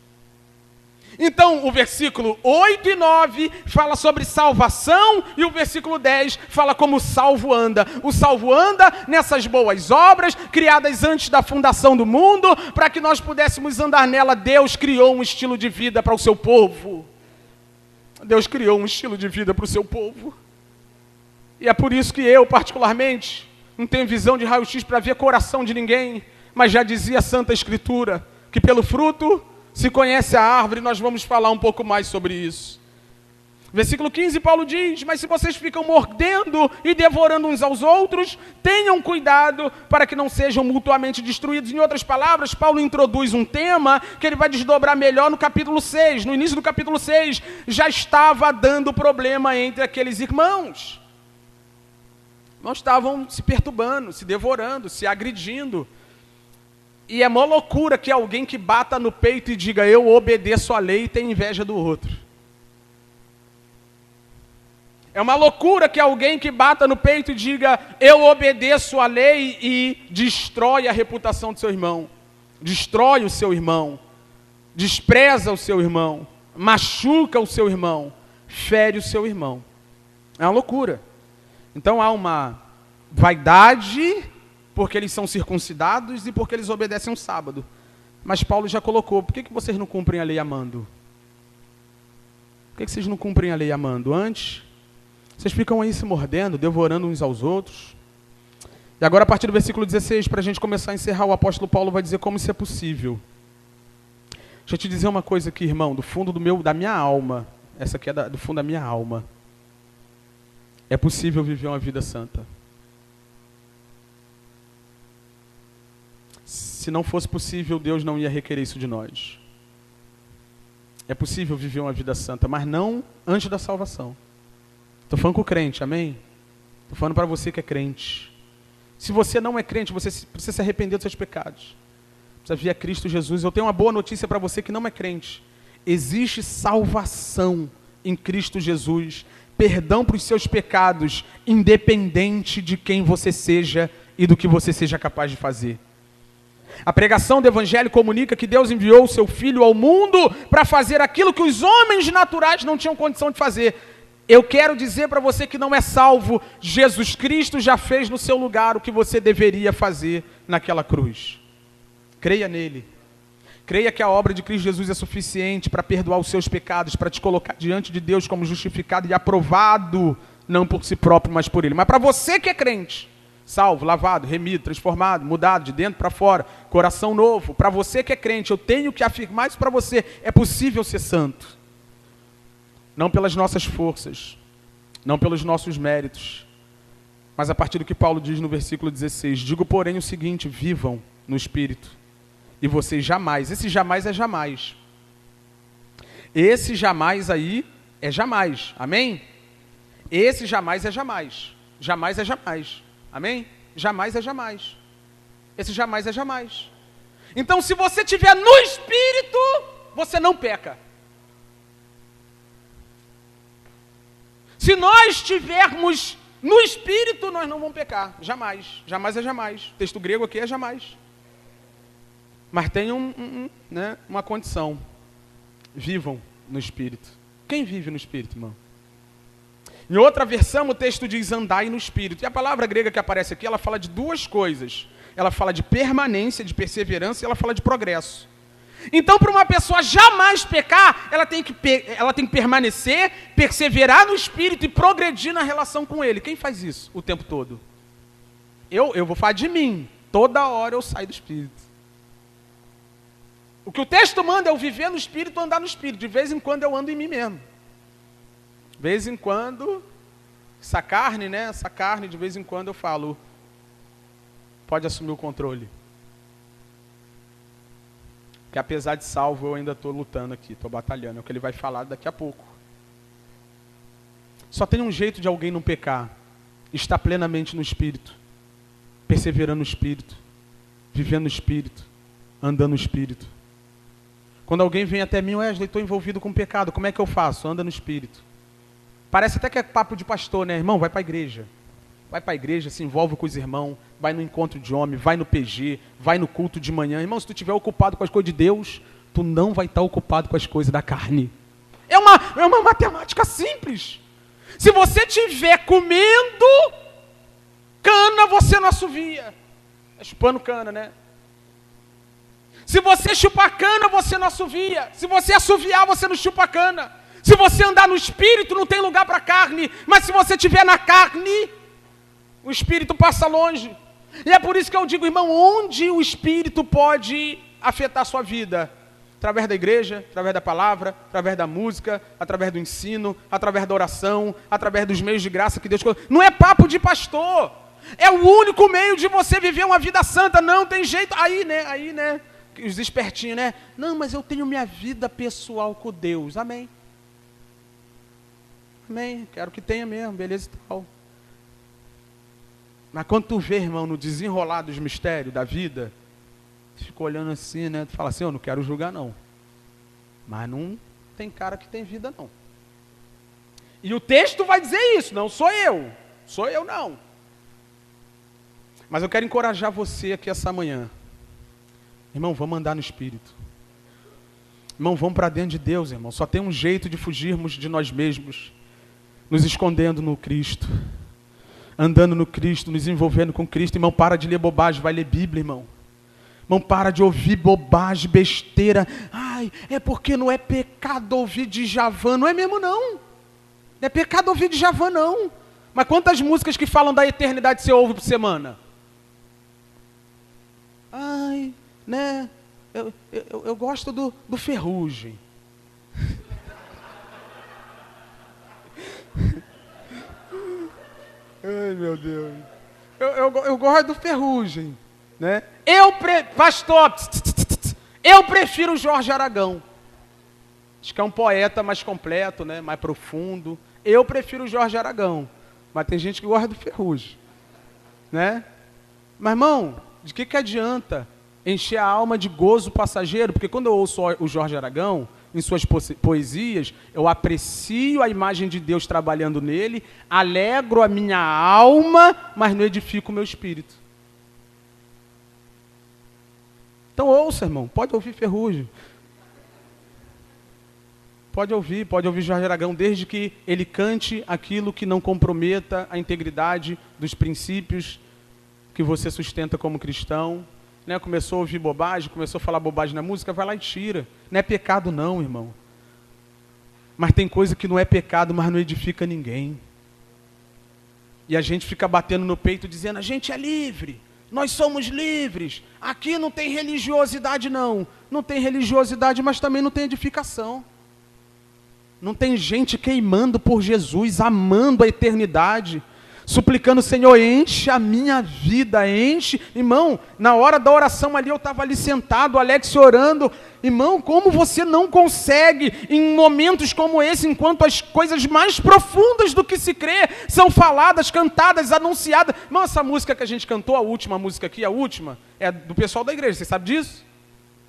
Então, o versículo 8 e 9 fala sobre salvação e o versículo 10 fala como o salvo anda. O salvo anda nessas boas obras, criadas antes da fundação do mundo, para que nós pudéssemos andar nela. Deus criou um estilo de vida para o seu povo. Deus criou um estilo de vida para o seu povo. E é por isso que eu, particularmente, não tenho visão de raio-x para ver coração de ninguém, mas já dizia a Santa Escritura, que pelo fruto se conhece a árvore, e nós vamos falar um pouco mais sobre isso. Versículo 15, Paulo diz: mas se vocês ficam mordendo e devorando uns aos outros, tenham cuidado para que não sejam mutuamente destruídos. Em outras palavras, Paulo introduz um tema que ele vai desdobrar melhor no capítulo 6. No início do capítulo 6, já estava dando problema entre aqueles irmãos. Não estavam se perturbando, se devorando, se agredindo. E é mó loucura que alguém que bata no peito e diga: eu obedeço à lei, e tem inveja do outro. É uma loucura que alguém que bata no peito e diga: eu obedeço à lei, e destrói a reputação do seu irmão, destrói o seu irmão, despreza o seu irmão, machuca o seu irmão, fere o seu irmão. É uma loucura. Então há uma vaidade porque eles são circuncidados e porque eles obedecem um sábado. Mas Paulo já colocou: por que vocês não cumprem a lei amando? Por que vocês não cumprem a lei amando? Antes, vocês ficam aí se mordendo, devorando uns aos outros. E agora, a partir do versículo 16, para a gente começar a encerrar, o apóstolo Paulo vai dizer como isso é possível. Deixa eu te dizer uma coisa aqui, irmão, do fundo da minha alma. Essa aqui é do fundo da minha alma. É possível viver uma vida santa. Se não fosse possível, Deus não ia requerer isso de nós. É possível viver uma vida santa, mas não antes da salvação. Estou falando com o crente, amém? Estou falando para você que é crente. Se você não é crente, você precisa se arrepender dos seus pecados. Precisa vir a Cristo Jesus. Eu tenho uma boa notícia para você que não é crente. Existe salvação em Cristo Jesus. Perdão para os seus pecados, independente de quem você seja e do que você seja capaz de fazer. A pregação do Evangelho comunica que Deus enviou o seu Filho ao mundo para fazer aquilo que os homens naturais não tinham condição de fazer. Eu quero dizer para você que não é salvo, Jesus Cristo já fez no seu lugar o que você deveria fazer naquela cruz. Creia nele. Creia que a obra de Cristo Jesus é suficiente para perdoar os seus pecados, para te colocar diante de Deus como justificado e aprovado, não por si próprio, mas por ele. Mas para você que é crente, salvo, lavado, remido, transformado, mudado de dentro para fora, coração novo, para você que é crente, eu tenho que afirmar isso para você: é possível ser santo. Não pelas nossas forças, não pelos nossos méritos, mas a partir do que Paulo diz no versículo 16: digo, porém, o seguinte: vivam no Espírito, e vocês jamais, esse jamais é jamais. Esse jamais aí é jamais, amém? Esse jamais é jamais, jamais é jamais, amém? Jamais é jamais, esse jamais é jamais. Então, se você estiver no Espírito, você não peca. Se nós estivermos no Espírito, nós não vamos pecar. Jamais. Jamais é jamais. O texto grego aqui é jamais. Mas tem uma condição. Vivam no Espírito. Quem vive no Espírito, irmão? Em outra versão, o texto diz: andai no Espírito. E a palavra grega que aparece aqui, ela fala de duas coisas. Ela fala de permanência, de perseverança, e ela fala de progresso. Então, para uma pessoa jamais pecar, ela tem que permanecer, perseverar no Espírito e progredir na relação com Ele. Quem faz isso o tempo todo? Eu vou falar de mim. Toda hora eu saio do Espírito. O que o texto manda é eu viver no Espírito, andar no Espírito. De vez em quando eu ando em mim mesmo. De vez em quando, essa carne, de vez em quando eu falo: pode assumir o controle. Que apesar de salvo, eu ainda estou lutando aqui, estou batalhando. É o que ele vai falar daqui a pouco. Só tem um jeito de alguém não pecar: estar plenamente no Espírito, perseverando no Espírito, vivendo no Espírito, andando no Espírito. Quando alguém vem até mim: Wesley, estou envolvido com pecado, como é que eu faço? Anda no Espírito. Parece até que é papo de pastor, né? Irmão, vai para a igreja. Vai para a igreja, se envolve com os irmãos, vai no encontro de homem, vai no PG, vai no culto de manhã. Irmão, se tu estiver ocupado com as coisas de Deus, tu não vai estar ocupado com as coisas da carne. É uma matemática simples. Se você estiver comendo cana, você não assovia. É chupando cana, né? Se você chupar cana, você não assovia. Se você assoviar, você não chupa cana. Se você andar no Espírito, não tem lugar para a carne. Mas se você estiver na carne, o Espírito passa longe. E é por isso que eu digo, irmão, onde o Espírito pode afetar a sua vida? Através da igreja, através da palavra, através da música, através do ensino, através da oração, através dos meios de graça que Deus colocou. Não é papo de pastor. É o único meio de você viver uma vida santa. Não tem jeito. Aí, né? Os espertinhos, né? Não, mas eu tenho minha vida pessoal com Deus. Amém. Amém. Quero que tenha mesmo, beleza e tal. Mas quando tu vê, irmão, no desenrolar dos mistérios da vida, tu fica olhando assim, né? Tu fala assim, eu não quero julgar não. Mas não tem cara que tem vida não. E o texto vai dizer isso, não sou eu. Sou eu não. Mas eu quero encorajar você aqui essa manhã. Irmão, vamos andar no Espírito. Irmão, vamos para dentro de Deus, irmão. Só tem um jeito de fugirmos de nós mesmos. Nos escondendo no Cristo. Andando no Cristo, nos envolvendo com Cristo. Irmão, para de ler bobagem, vai ler Bíblia, irmão. Irmão, para de ouvir bobagem, besteira. Ai, é porque não é pecado ouvir Djavan. Não é mesmo, não. Não é pecado ouvir Djavan, não. Mas quantas músicas que falam da eternidade você ouve por semana? Ai, né? Eu gosto do Ferrugem. Ai, meu Deus. Eu gosto do Ferrugem, né? Pastor, eu prefiro o Jorge Aragão. Acho que é um poeta mais completo, né? Mais profundo. Eu prefiro o Jorge Aragão. Mas tem gente que gosta do Ferrugem, né? Mas, irmão, de que adianta encher a alma de gozo passageiro? Porque quando eu ouço o Jorge Aragão, em suas poesias, eu aprecio a imagem de Deus trabalhando nele, alegro a minha alma, mas não edifico o meu espírito. Então ouça, irmão, pode ouvir Ferrugem. Pode ouvir Jorge Aragão, desde que ele cante aquilo que não comprometa a integridade dos princípios que você sustenta como cristão. Né? Começou a ouvir bobagem, começou a falar bobagem na música, vai lá e tira. Não é pecado não, irmão. Mas tem coisa que não é pecado, mas não edifica ninguém. E a gente fica batendo no peito dizendo, a gente é livre, nós somos livres, aqui não tem religiosidade não. Não tem religiosidade, mas também não tem edificação. Não tem gente queimando por Jesus, amando a eternidade, suplicando, Senhor, enche a minha vida, enche. Irmão, na hora da oração ali, eu estava ali sentado, Alex orando. Irmão, como você não consegue, em momentos como esse, enquanto as coisas mais profundas do que se crê são faladas, cantadas, anunciadas. Irmão, essa música que a gente cantou, a última música aqui, a última, é do pessoal da igreja, você sabe disso?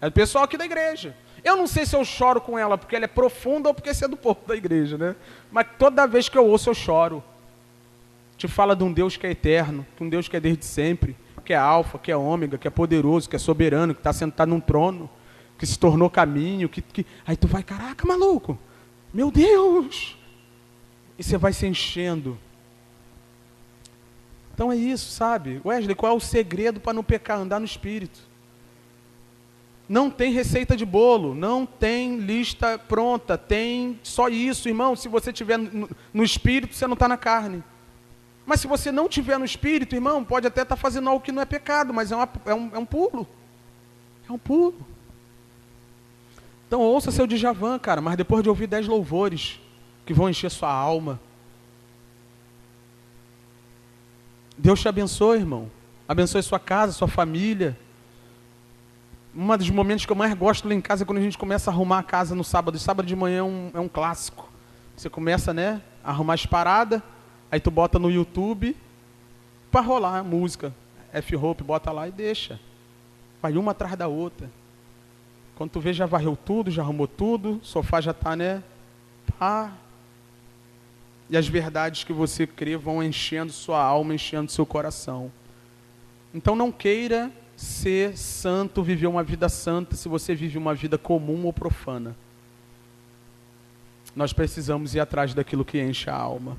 É do pessoal aqui da igreja. Eu não sei se eu choro com ela porque ela é profunda ou porque você é do povo da igreja, né? Mas toda vez que eu ouço, eu choro. Te fala de um Deus que é eterno, de um Deus que é desde sempre, que é alfa, que é ômega, que é poderoso, que é soberano, que está sentado num trono, que se tornou caminho, Aí tu vai, caraca, maluco, meu Deus! E você vai se enchendo. Então é isso, sabe? Wesley, qual é o segredo para não pecar? Andar no Espírito. Não tem receita de bolo, não tem lista pronta, tem só isso, irmão. Se você estiver no Espírito, você não está na carne. Mas se você não estiver no Espírito, irmão, pode até estar fazendo algo que não é pecado, mas é um pulo. É um pulo. Então ouça seu Djavan, cara, mas depois de ouvir 10 louvores que vão encher sua alma. Deus te abençoe, irmão. Abençoe sua casa, sua família. Um dos momentos que eu mais gosto lá em casa é quando a gente começa a arrumar a casa no sábado. E sábado de manhã é um clássico. Você começa, né, a arrumar as paradas, aí tu bota no YouTube para rolar a música. F-Hope, bota lá e deixa. Vai uma atrás da outra. Quando tu vê, já varreu tudo, já arrumou tudo, o sofá já está, né? Pá. E as verdades que você crê vão enchendo sua alma, enchendo seu coração. Então não queira ser santo, viver uma vida santa, se você vive uma vida comum ou profana. Nós precisamos ir atrás daquilo que enche a alma.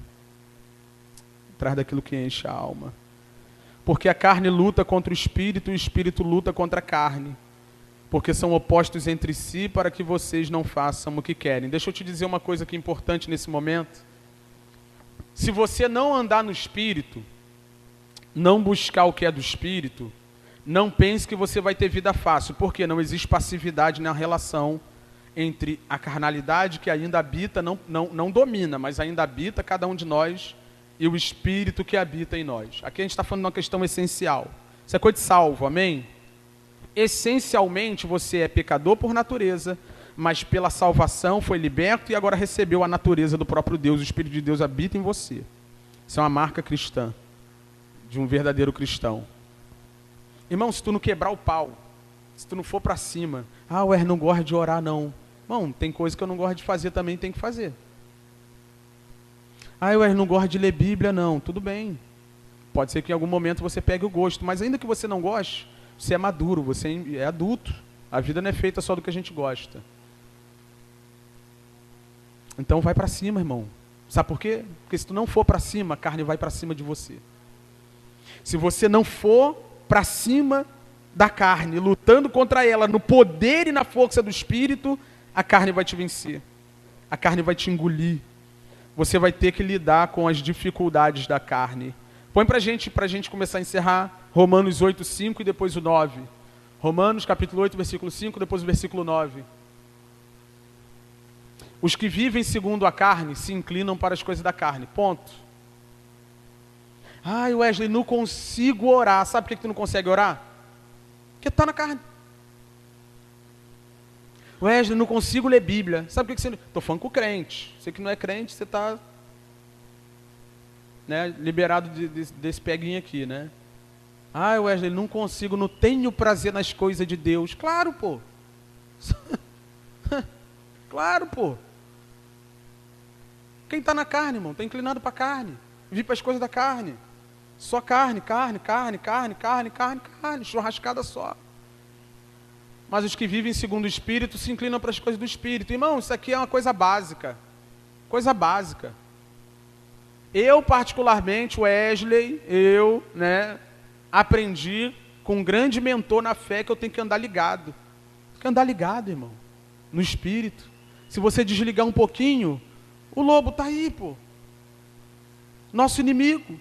Atrás daquilo que enche a alma. Porque a carne luta contra o espírito, e o espírito luta contra a carne. porque são opostos entre si para que vocês não façam o que querem. Deixa eu te dizer uma coisa que é importante nesse momento. Se você não andar no Espírito, não buscar o que é do Espírito, não pense que você vai ter vida fácil, porque não existe passividade na relação entre a carnalidade que ainda habita, não domina, mas ainda habita cada um de nós, e o Espírito que habita em nós. Aqui a gente está falando de uma questão essencial. Isso é coisa de salvo, amém? Essencialmente você é pecador por natureza, mas pela salvação foi liberto e agora recebeu a natureza do próprio Deus. O Espírito de Deus habita em você. Isso é uma marca cristã, de um verdadeiro cristão. Irmão, se tu não quebrar o pau, se tu não for para cima, ué, não gosto de orar não. Bom, tem coisa que eu não gosto de fazer também, tem que fazer. Ué, não gosto de ler Bíblia não. Tudo bem. Pode ser que em algum momento você pegue o gosto, mas ainda que você não goste, você é maduro, você é adulto. A vida não é feita só do que a gente gosta. Então vai para cima, irmão. Sabe por quê? Porque se tu não for para cima, a carne vai para cima de você. Se você não for para cima da carne, lutando contra ela no poder e na força do Espírito, a carne vai te vencer. A carne vai te engolir. Você vai ter que lidar com as dificuldades da carne. Põe pra gente começar a encerrar Romanos 8, 5 e depois o 9. Romanos capítulo 8, versículo 5, depois o versículo 9. Os que vivem segundo a carne se inclinam para as coisas da carne. Ponto. Wesley, não consigo orar. Sabe por que tu não consegue orar? Porque está na carne. Wesley, não consigo ler Bíblia. Sabe por que você não... Estou falando com o crente. Você que não é crente, você está liberado desse peguinho aqui, né? Wesley, não consigo, não tenho prazer nas coisas de Deus. Claro, pô. Claro, pô. Quem está na carne, irmão, está inclinado para a carne. Vive para as coisas da carne. Só carne, churrascada só. Mas os que vivem segundo o Espírito se inclinam para as coisas do Espírito. Irmão, isso aqui é uma coisa básica. Coisa básica. Eu, particularmente, Wesley, aprendi com um grande mentor na fé que eu tenho que andar ligado. Tem que andar ligado, irmão, no Espírito. Se você desligar um pouquinho, o lobo está aí, pô. Nosso inimigo,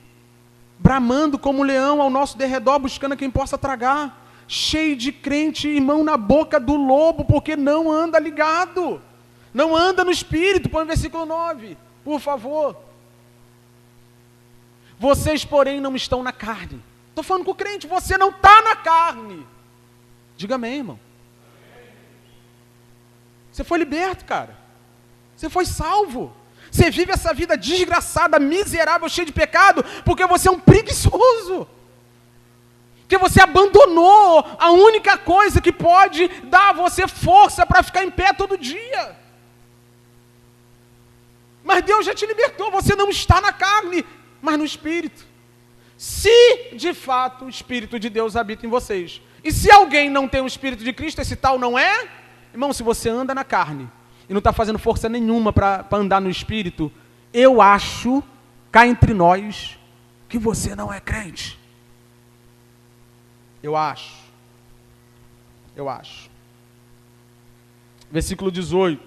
bramando como um leão ao nosso derredor, buscando a quem possa tragar. Cheio de crente e mão na boca do lobo, porque não anda ligado. Não anda no Espírito. Põe o versículo 9, por favor. Vocês, porém, não estão na carne. Estou falando com o crente, você não está na carne. Diga amém, irmão. Você foi liberto, cara. Você foi salvo. Você vive essa vida desgraçada, miserável, cheia de pecado, porque você é um preguiçoso. Porque você abandonou a única coisa que pode dar a você força para ficar em pé todo dia. Mas Deus já te libertou, você não está na carne, mas no Espírito. Se, de fato, o Espírito de Deus habita em vocês. E se alguém não tem o Espírito de Cristo, esse tal não é? Irmão, se você anda na carne e não está fazendo força nenhuma para andar no Espírito, eu acho, cá entre nós, que você não é crente. Eu acho. Versículo 18,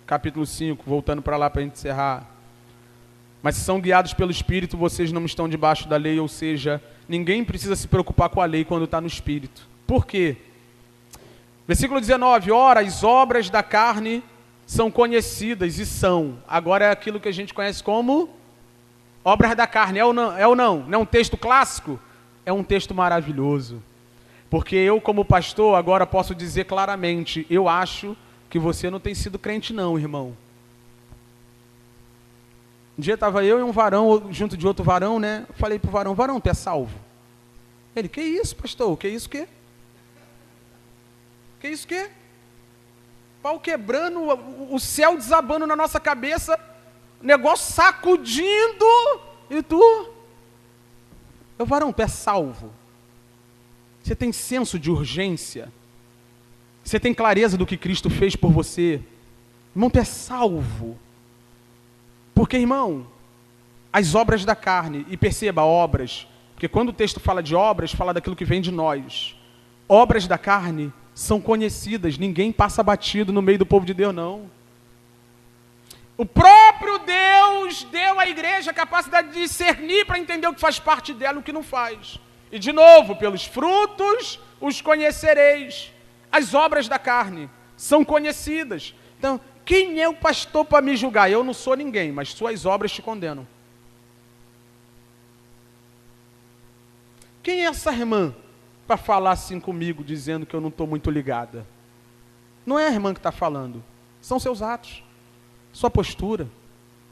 capítulo 5, voltando para lá para a gente encerrar. Mas se são guiados pelo Espírito, vocês não estão debaixo da lei, ou seja, ninguém precisa se preocupar com a lei quando está no Espírito. Por quê? Versículo 19, ora, as obras da carne são conhecidas e são. Agora é aquilo que a gente conhece como obras da carne, é ou não? Não é um texto clássico? É um texto maravilhoso. Porque eu, como pastor, agora posso dizer claramente, eu acho que você não tem sido crente não, irmão. Um dia estava eu e um varão, junto de outro varão, né? Falei para o varão, tu é salvo? Ele, que isso, pastor? Que isso, quê? Que isso, quê? Pau quebrando, o céu desabando na nossa cabeça, negócio sacudindo, e tu? Eu, varão, tu é salvo? Você tem senso de urgência? Você tem clareza do que Cristo fez por você? Irmão, tu é salvo. Porque, irmão, as obras da carne, e perceba, obras, porque quando o texto fala de obras, fala daquilo que vem de nós. Obras da carne são conhecidas. Ninguém passa batido no meio do povo de Deus, não. O próprio Deus deu à igreja a capacidade de discernir para entender o que faz parte dela e o que não faz. E de novo, pelos frutos os conhecereis. As obras da carne são conhecidas. Então, quem é o pastor para me julgar? Eu não sou ninguém, mas suas obras te condenam. Quem é essa irmã para falar assim comigo, dizendo que eu não estou muito ligada? Não é a irmã que está falando, são seus atos, sua postura,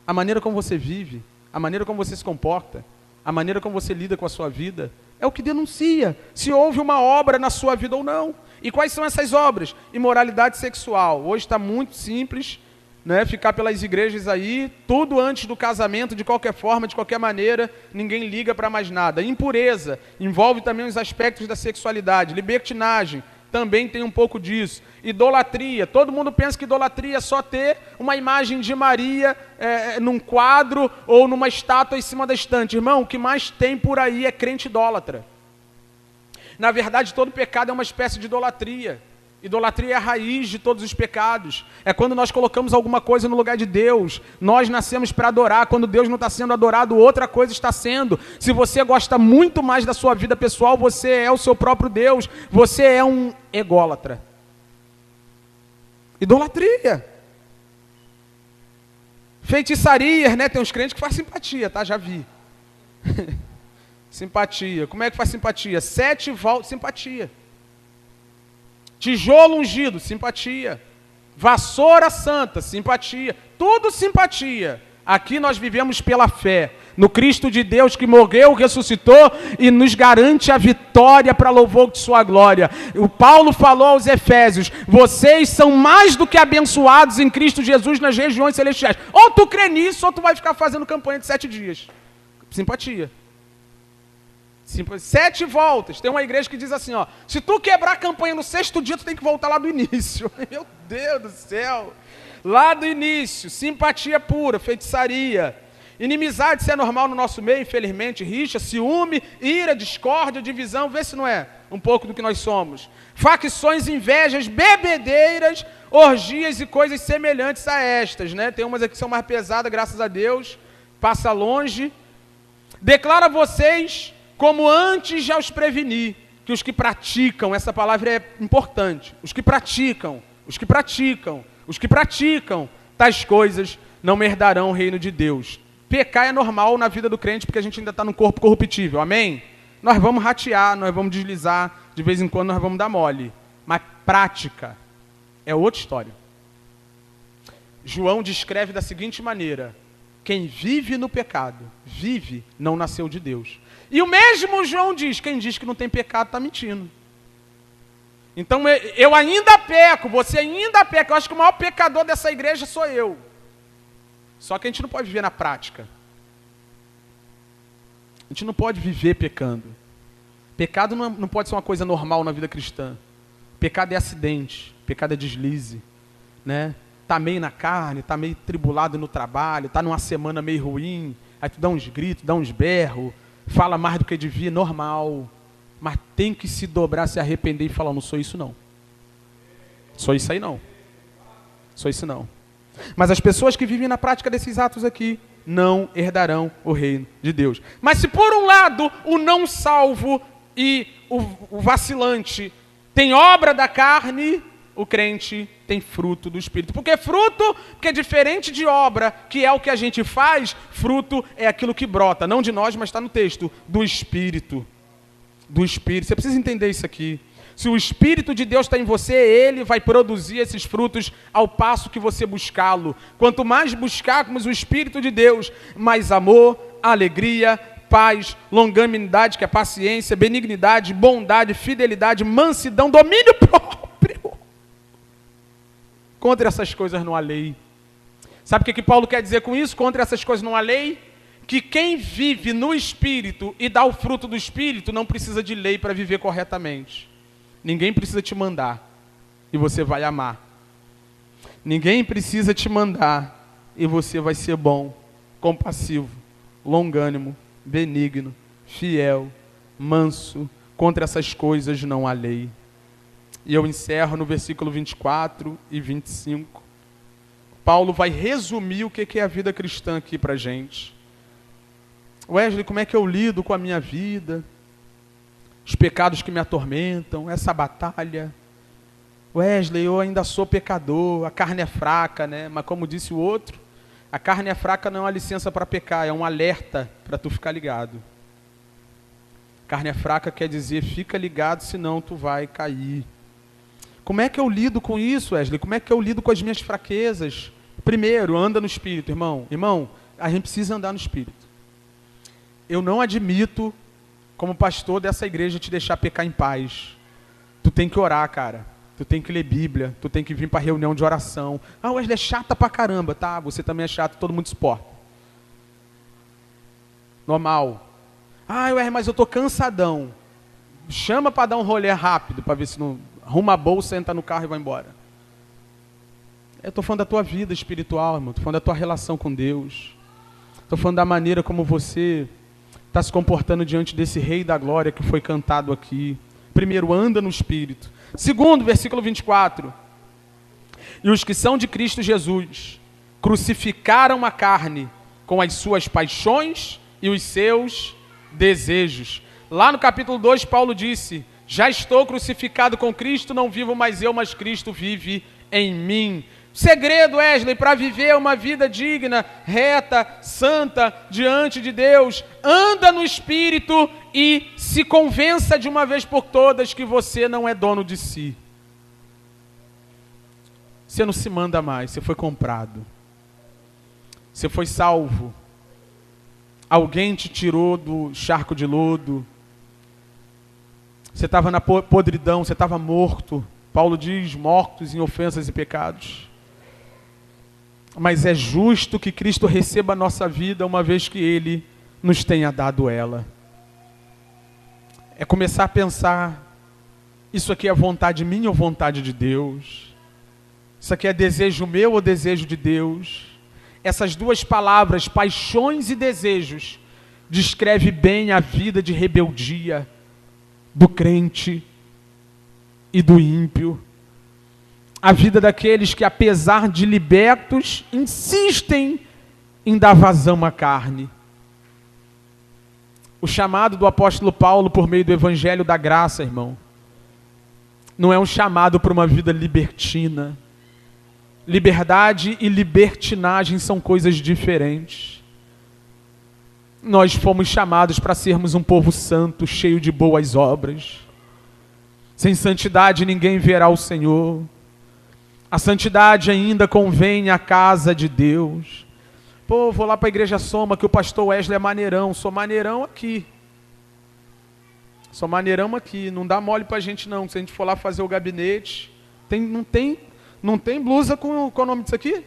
a maneira como você vive, a maneira como você se comporta, a maneira como você lida com a sua vida, é o que denuncia se houve uma obra na sua vida ou não. E quais são essas obras? Imoralidade sexual. Hoje está muito simples, né, ficar pelas igrejas aí, tudo antes do casamento, de qualquer forma, de qualquer maneira, ninguém liga para mais nada. Impureza, envolve também os aspectos da sexualidade. Libertinagem, também tem um pouco disso. Idolatria, todo mundo pensa que idolatria é só ter uma imagem de Maria num quadro ou numa estátua em cima da estante. Irmão, o que mais tem por aí é crente idólatra. Na verdade, todo pecado é uma espécie de idolatria. Idolatria é a raiz de todos os pecados. É quando nós colocamos alguma coisa no lugar de Deus. Nós nascemos para adorar. Quando Deus não está sendo adorado, outra coisa está sendo. Se você gosta muito mais da sua vida pessoal, você é o seu próprio Deus. Você é um ególatra. Idolatria. Feitiçarias, né? Tem uns crentes que fazem simpatia, tá? Já vi. Simpatia. Como é que faz simpatia? 7 voltas, simpatia. Tijolo ungido, simpatia. Vassoura santa, simpatia. Tudo simpatia. Aqui nós vivemos pela fé no Cristo de Deus que morreu, ressuscitou e nos garante a vitória para louvor de sua glória. O Paulo falou aos Efésios: vocês são mais do que abençoados em Cristo Jesus nas regiões celestiais. Ou tu crê nisso, ou tu vai ficar fazendo campanha de 7 dias. Simpatia. 7 voltas. Tem uma igreja que diz assim, ó: se tu quebrar a campanha no 6º dia, tu tem que voltar lá do início. Meu Deus do céu. Lá do início. Simpatia pura, feitiçaria. Inimizade, se é normal no nosso meio, infelizmente. Rixa, ciúme, ira, discórdia, divisão. Vê se não é um pouco do que nós somos. Facções, invejas, bebedeiras, orgias e coisas semelhantes a estas, né? Tem umas aqui que são mais pesadas, graças a Deus. Passa longe. Declaro a vocês, como antes já os preveni, que os que praticam, essa palavra é importante, os que praticam tais coisas não herdarão o reino de Deus. Pecar é normal na vida do crente, porque a gente ainda está num corpo corruptível, amém? Nós vamos ratear, nós vamos deslizar, de vez em quando nós vamos dar mole, mas prática é outra história. João descreve da seguinte maneira: quem vive no pecado, vive, não nasceu de Deus. E o mesmo João diz: quem diz que não tem pecado está mentindo. Então eu ainda peco, você ainda peca. Eu acho que o maior pecador dessa igreja sou eu. Só que a gente não pode viver na prática. A gente não pode viver pecando. Pecado não pode ser uma coisa normal na vida cristã. Pecado é acidente, pecado é deslize, né? Tá meio na carne, tá meio tribulado no trabalho, tá numa semana meio ruim, aí tu dá uns gritos, dá uns berros, fala mais do que devia, normal. Mas tem que se dobrar, se arrepender e falar: não sou isso não. Sou isso aí não. Sou isso não. Mas as pessoas que vivem na prática desses atos aqui não herdarão o reino de Deus. Mas se por um lado o não salvo e o vacilante tem obra da carne, o crente tem fruto do Espírito. Porque fruto, porque diferente de obra, que é o que a gente faz, fruto é aquilo que brota, não de nós, mas está no texto, do Espírito. Do Espírito. Você precisa entender isso aqui. Se o Espírito de Deus está em você, Ele vai produzir esses frutos ao passo que você buscá-lo. Quanto mais buscarmos o Espírito de Deus, mais amor, alegria, paz, longanimidade, que é paciência, benignidade, bondade, fidelidade, mansidão, domínio próprio. Contra essas coisas não há lei. Sabe o que Paulo quer dizer com isso? Contra essas coisas não há lei? Que quem vive no Espírito e dá o fruto do Espírito não precisa de lei para viver corretamente. Ninguém precisa te mandar e você vai amar. Ninguém precisa te mandar e você vai ser bom, compassivo, longânimo, benigno, fiel, manso. Contra essas coisas não há lei. E eu encerro no versículo 24 e 25. Paulo vai resumir o que é a vida cristã aqui para a gente. Wesley, como é que eu lido com a minha vida? Os pecados que me atormentam, essa batalha. Wesley, eu ainda sou pecador, a carne é fraca, né? Mas como disse o outro, a carne é fraca não é uma licença para pecar, é um alerta para tu ficar ligado. Carne é fraca quer dizer, fica ligado, senão tu vai cair. Como é que eu lido com isso, Wesley? Como é que eu lido com as minhas fraquezas? Primeiro, anda no Espírito, irmão. Irmão, a gente precisa andar no Espírito. Eu não admito, como pastor dessa igreja, te deixar pecar em paz. Tu tem que orar, cara. Tu tem que ler Bíblia. Tu tem que vir para reunião de oração. Ah, Wesley é chata pra caramba. Tá, você também é chato, todo mundo suporta. Normal. Ah, Wesley, mas eu tô cansadão. Chama para dar um rolê rápido, para ver se não... Arruma a bolsa, entra no carro e vai embora. Eu estou falando da tua vida espiritual, irmão. Estou falando da tua relação com Deus. Estou falando da maneira como você está se comportando diante desse Rei da Glória que foi cantado aqui. Primeiro, anda no Espírito. Segundo, versículo 24. E os que são de Cristo Jesus crucificaram a carne com as suas paixões e os seus desejos. Lá no capítulo 2, Paulo disse: já estou crucificado com Cristo, não vivo mais eu, mas Cristo vive em mim. Segredo, Wesley, para viver uma vida digna, reta, santa, diante de Deus, anda no Espírito e se convença de uma vez por todas que você não é dono de si. Você não se manda mais, você foi comprado. Você foi salvo. Alguém te tirou do charco de lodo. Você estava na podridão, você estava morto. Paulo diz, mortos em ofensas e pecados. Mas é justo que Cristo receba a nossa vida, uma vez que Ele nos tenha dado ela. É começar a pensar, isso aqui é vontade minha ou vontade de Deus? Isso aqui é desejo meu ou desejo de Deus? Essas duas palavras, paixões e desejos, descreve bem a vida de rebeldia do crente e do ímpio. A vida daqueles que, apesar de libertos, insistem em dar vazão à carne. O chamado do apóstolo Paulo por meio do evangelho da graça, irmão, não é um chamado para uma vida libertina. Liberdade e libertinagem são coisas diferentes. Nós fomos chamados para sermos um povo santo, cheio de boas obras. Sem santidade ninguém verá o Senhor. A santidade ainda convém à casa de Deus. Pô, vou lá para a igreja Soma, que o pastor Wesley é maneirão. Sou maneirão aqui. Sou maneirão aqui. Não dá mole para a gente não. Se a gente for lá fazer o gabinete, não tem blusa com qual é o nome disso aqui?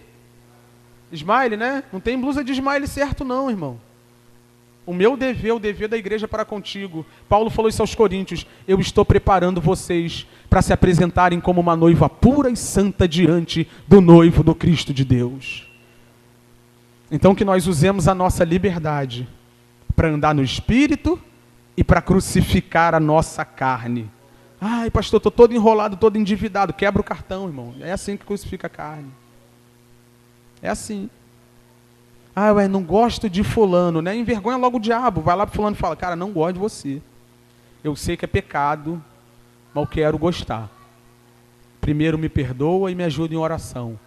Smile, né? Não tem blusa de smile certo não, irmão. O meu dever, o dever da igreja para contigo. Paulo falou isso aos Coríntios. Eu estou preparando vocês para se apresentarem como uma noiva pura e santa diante do noivo do Cristo de Deus. Então que nós usemos a nossa liberdade para andar no Espírito e para crucificar a nossa carne. Ai, pastor, estou todo enrolado, todo endividado. Quebra o cartão, irmão. É assim que crucifica a carne. É assim. Ah, ué, não gosto de fulano, né? Envergonha logo o diabo. Vai lá para fulano e fala, cara, não gosto de você. Eu sei que é pecado, mas eu quero gostar. Primeiro me perdoa e me ajuda em oração.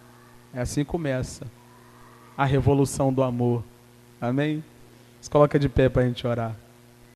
É assim que começa a revolução do amor. Amém? Se coloca de pé para a gente orar.